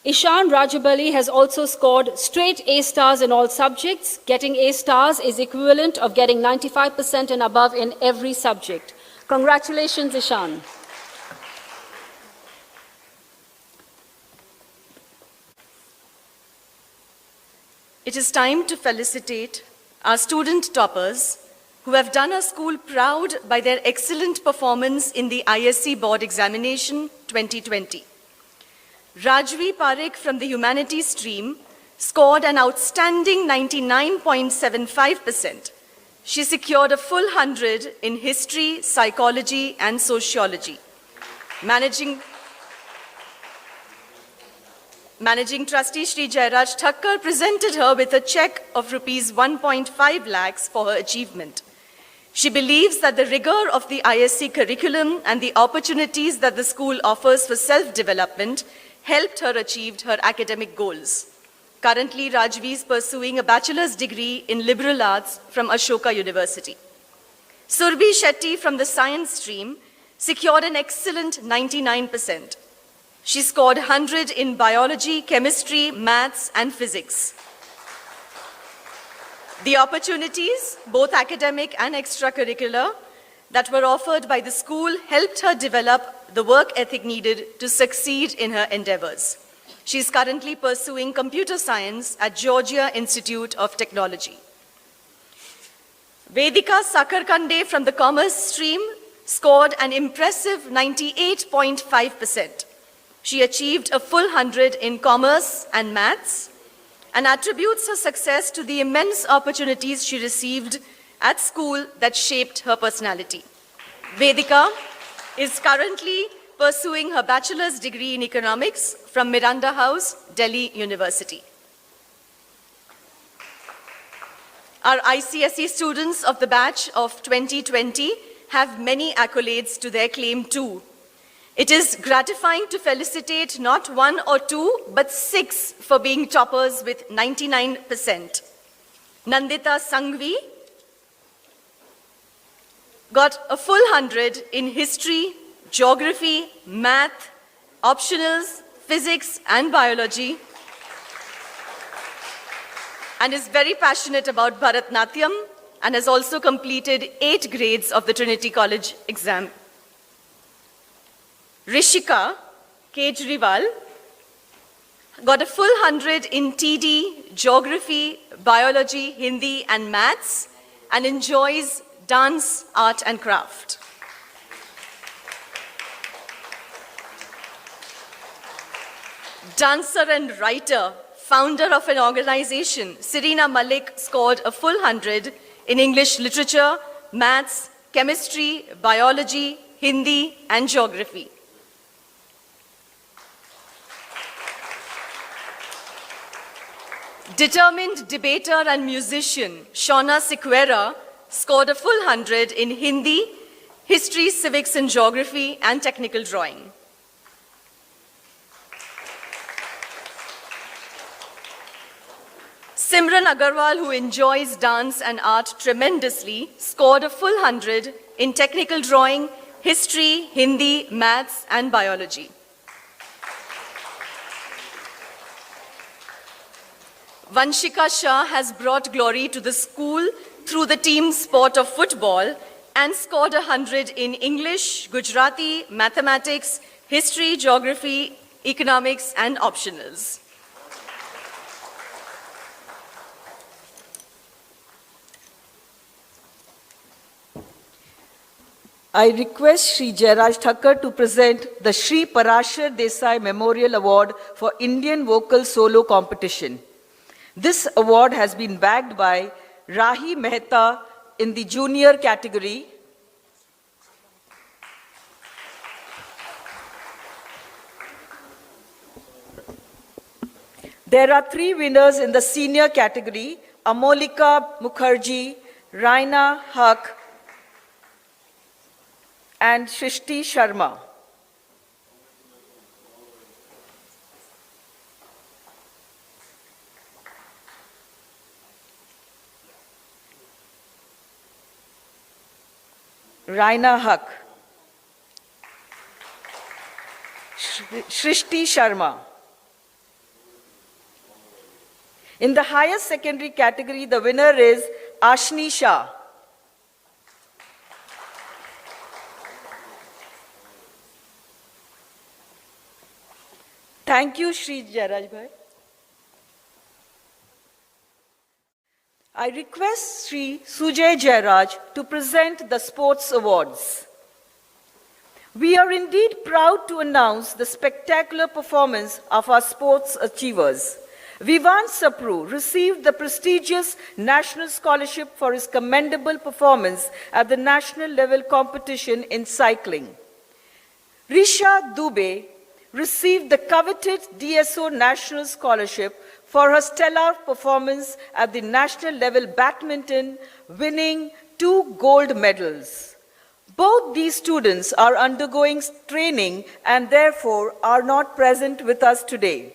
S5: Ishan Rajabali has also scored straight A stars in all subjects. Getting A stars is equivalent of getting 95% and above in every subject. Congratulations, Ishan.
S7: It is time to felicitate our student toppers who have done our school proud by their excellent performance in the ISC Board Examination 2020. Rajvi Parekh from the Humanities stream scored an outstanding 99.75%. She secured a full 100 in history, psychology, and sociology, managing Managing Trustee Shri Jairaj Thakkar presented her with a cheque of rupees 1.5 lakhs for her achievement. She believes that the rigor of the ISC curriculum and the opportunities that the school offers for self-development helped her achieve her academic goals. Currently, Rajvi is pursuing a bachelor's degree in liberal arts from Ashoka University. Surbhi Shetty from the science stream secured an excellent 99%. She scored 100 in biology, chemistry, maths, and physics. The opportunities, both academic and extracurricular, that were offered by the school helped her develop the work ethic needed to succeed in her endeavors. She is currently pursuing computer science at Georgia Institute of Technology. Vedika Sakarkande from the commerce stream scored an impressive 98.5%. She achieved a full 100 in commerce and maths and attributes her success to the immense opportunities she received at school that shaped her personality. Vedika is currently pursuing her bachelor's degree in economics from Miranda House, Delhi University. Our ICSE students of the batch of 2020 have many accolades to their claim too. It is gratifying to felicitate not one or two, but 6 for being toppers with 99%. Nandita Sangvi got a full 100 in history, geography, math, optionals, physics, and biology, and is very passionate about Bharatnatyam and has also completed 8 grades of the Trinity College exam. Rishika Kejriwal got a full 100 in TD, geography, biology, Hindi, and maths, and enjoys dance, art, and craft. Dancer and writer, founder of an organization, Serena Malik scored a full 100 in English literature, maths, chemistry, biology, Hindi, and geography. Determined debater and musician, Shauna Sequeira scored a full 100 in Hindi, history, civics, and geography, and technical drawing. Simran Agarwal, who enjoys dance and art tremendously, scored a full 100 in technical drawing, history, Hindi, maths, and biology. Vanshika Shah has brought glory to the school through the team sport of football and scored 100 in English, Gujarati, mathematics, history, geography, economics, and optionals.
S2: I request Shri Jairaj Thakkar to present the Shri Parashar Desai Memorial Award for Indian Vocal Solo Competition. This award has been bagged by Rahi Mehta in the junior category, there are 3 winners in the senior category, Amolika Mukherjee, Raina Haq, and Shrishti Sharma. Raina Haq, Shrishti Sharma. In the higher secondary category, the winner is Ashni Shah. Thank you, Shri Jairaj Bhai. I request Shri Sujay Jairaj to present the Sports Awards. We are indeed proud to announce the spectacular performance of our sports achievers. Vivaan Sapru received the prestigious National Scholarship for his commendable performance at the national level competition in cycling. Risha Dubey received the coveted DSO National Scholarship for her stellar performance at the national level badminton, winning 2 gold medals. Both these students are undergoing training and therefore are not present with us today.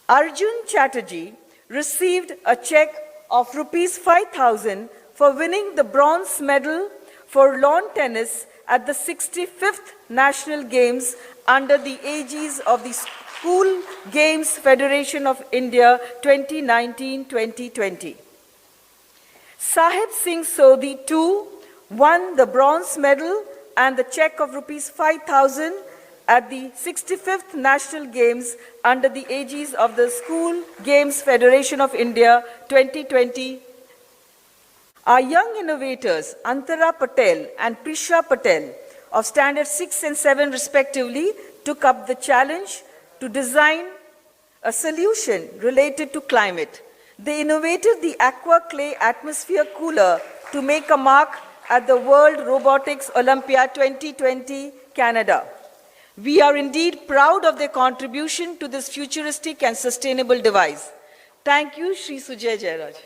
S2: Arjun Chatterjee received a check of rupees 5,000 for winning the bronze medal for lawn tennis at the 65th National Games under the aegis of the School Games Federation of India 2019-2020. Sahib Singh Sodhi too won the bronze medal and the check of rupees 5,000 at the 65th National Games under the aegis of the School Games Federation of India 2020. Our young innovators, Antara Patel and Prisha Patel, of Standard 6 and 7 respectively, took up the challenge to design a solution related to climate. They innovated the aqua clay atmosphere cooler to make a mark at the World Robotics Olympia 2020, Canada. We are indeed proud of their contribution to this futuristic and sustainable device. Thank you, Sri Sujay Jairaj.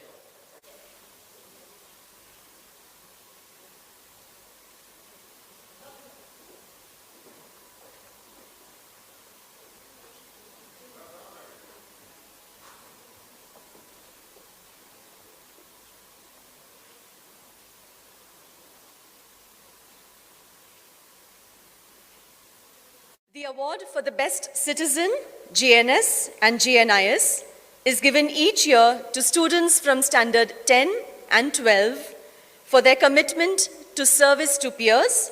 S7: The award for the Best Citizen, GNS and GNIS, is given each year to students from Standard 10 and 12 for their commitment to service to peers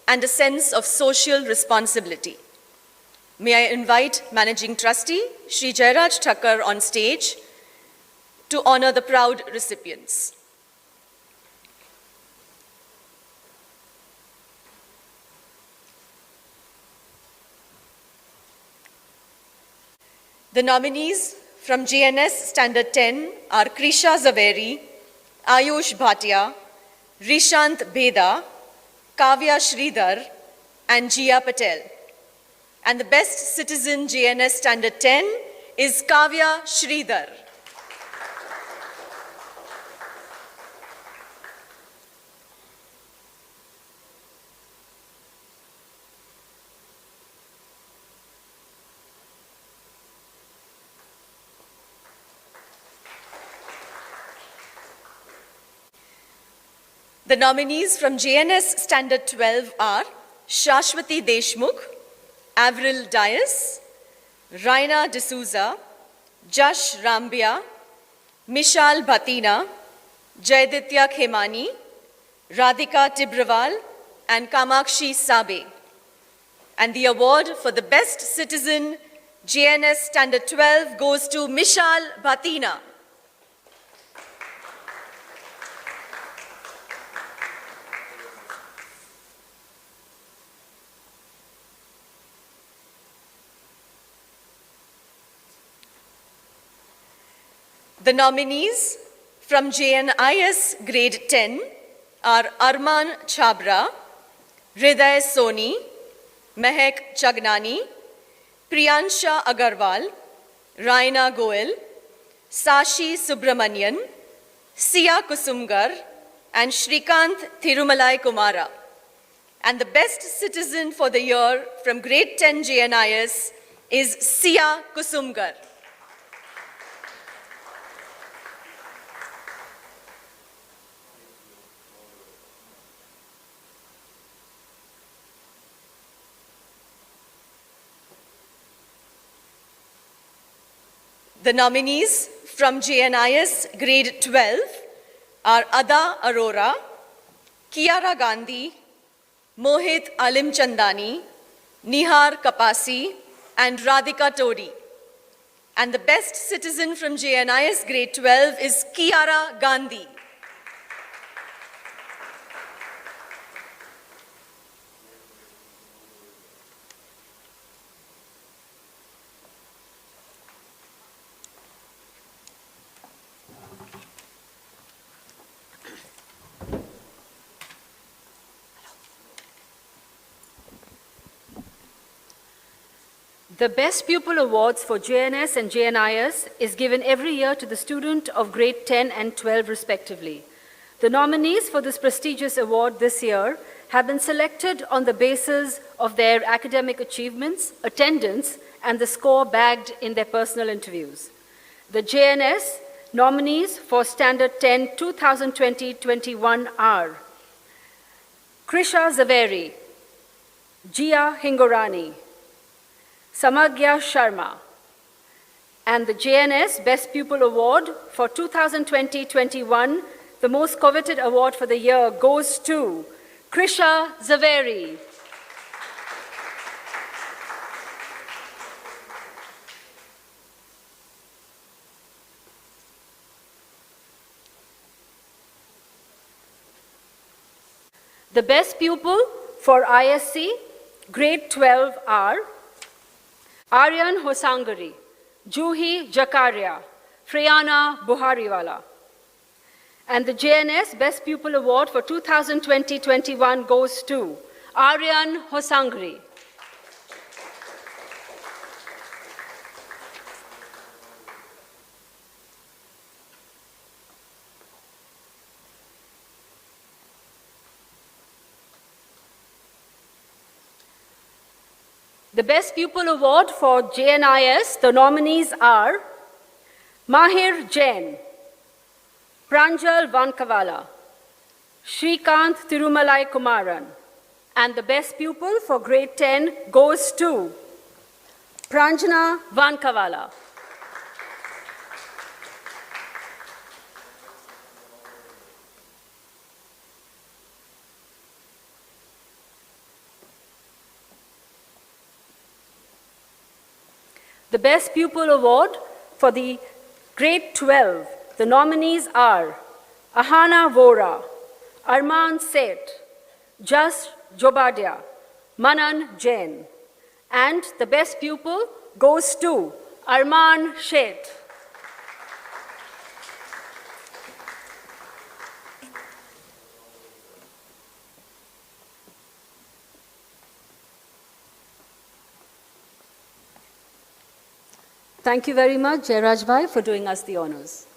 S7: and a sense of social responsibility. May I invite Managing Trustee Shri Jairaj Thakkar on stage to honor the proud recipients. The nominees from GNS Standard 10 are Krisha Zaveri, Ayush Bhatia, Rishant Beda, Kavya Sridhar, and Jia Patel. And the Best Citizen GNS Standard 10 is Kavya Sridhar. The nominees from GNS Standard 12 are Shashwati Deshmukh, Avril Dias, Raina D'Souza, Jash Rambia, Mishal Bhatina, Jayditya Khemani, Radhika Tibrawal, and Kamakshi Sabe. And the award for the Best Citizen GNS Standard 12 goes to Mishal Bhatina. The nominees from JNIS Grade 10 are Arman Chabra, Hriday Soni, Mehak Chagnani, Priyansha Agarwal, Raina Goel, Sashi Subramanian, Sia Kusumgar, and Shrikant Thirumalai Kumara. And the Best Citizen for the year from Grade 10 JNIS is Sia Kusumgar. The nominees from JNIS Grade 12 are Ada Arora, Kiara Gandhi, Mohit Alim Chandani, Nihar Kapasi, and Radhika Todi. And the Best Citizen from JNIS Grade 12 is Kiara Gandhi.
S5: The Best Pupil Awards for JNS and JNIS is given every year to the student of grade 10 and 12 respectively. The nominees for this prestigious award this year have been selected on the basis of their academic achievements, attendance, and the score bagged in their personal interviews. The JNS nominees for Standard 10 2020-21 are Krisha Zaveri, Jia Hingorani, Samagya Sharma, and the JNS Best Pupil Award for 2020-21, the most coveted award for the year, goes to Krisha Zaveri. The Best Pupil for ISC, Grade 12 are Aryan Hosangari, Juhi Jakaria, Freyana Buhariwala. And the JNS Best Pupil Award for 2020-21 goes to Aryan Hosangari. The Best Pupil Award for JNIS, the nominees are Mahir Jain, Pranjal Vankavala, Shrikant Tirumalai Kumaran, and the Best Pupil for Grade 10 goes to Pranjana Vankavala. The Best Pupil Award for the Grade 12, the nominees are Ahana Vora, Arman Seth, Jas Jobadia, Manan Jain, and the Best Pupil goes to Arman Seth. Thank you very much, Jairaj Bhai, for doing us the honors.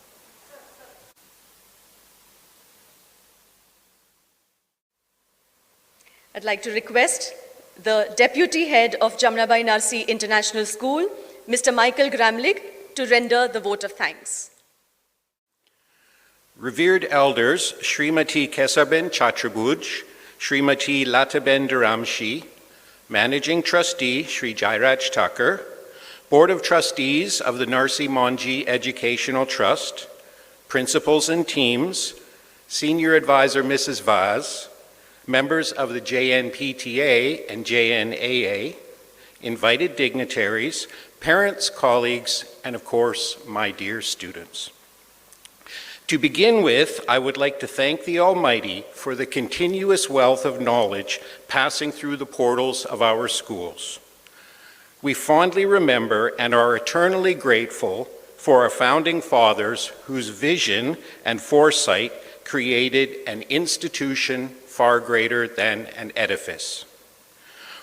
S7: I'd like to request the Deputy Head of Jamnabai Narsi International School, Mr. Michael Gramlich, to render the vote of thanks.
S6: Revered Elders, Srimati Kesarben Chatrabuj, Srimati Lataben Dharamshi, Managing Trustee, Sri Jairaj Thakur, Board of Trustees of the Narsi Monji Educational Trust, Principals and Teams, Senior Advisor Mrs. Vaz, members of the JNPTA and JNAA, invited dignitaries, parents, colleagues, and of course, my dear students. To begin with, I would like to thank the Almighty for the continuous wealth of knowledge passing through the portals of our schools. We fondly remember and are eternally grateful for our founding fathers whose vision and foresight created an institution far greater than an edifice.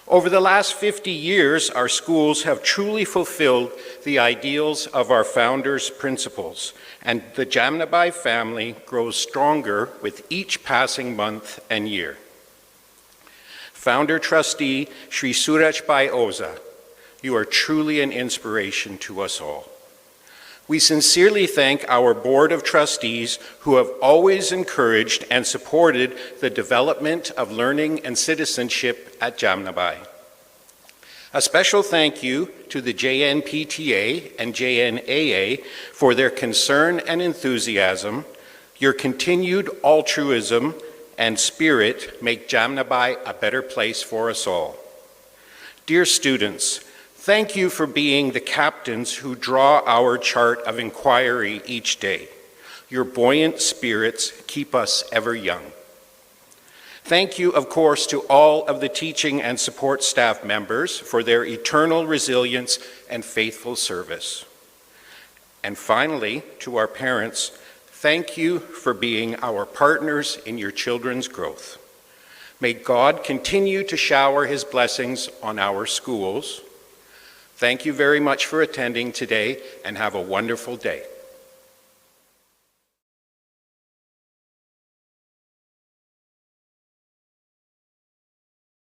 S6: Over the last 50 years, our schools have truly fulfilled the ideals of our founders' principles, and the Jamnabai family grows stronger with each passing month and year. Founder Trustee Sri Surajbhai Oza, you are truly an inspiration to us all. We sincerely thank our Board of Trustees who have always encouraged and supported the development of learning and citizenship at Jamnabai. A special thank you to the JNPTA and JNAA for their concern and enthusiasm. Your continued altruism and spirit make Jamnabai a better place for us all. Dear students, thank you for being the captains who draw our chart of inquiry each day. Your buoyant spirits keep us ever young. Thank you, of course, to all of the teaching and support staff members for their eternal resilience and faithful service. And finally, to our parents, thank you for being our partners in your children's growth. May God continue to shower his blessings on our schools. Thank you very much for attending today and have a wonderful day.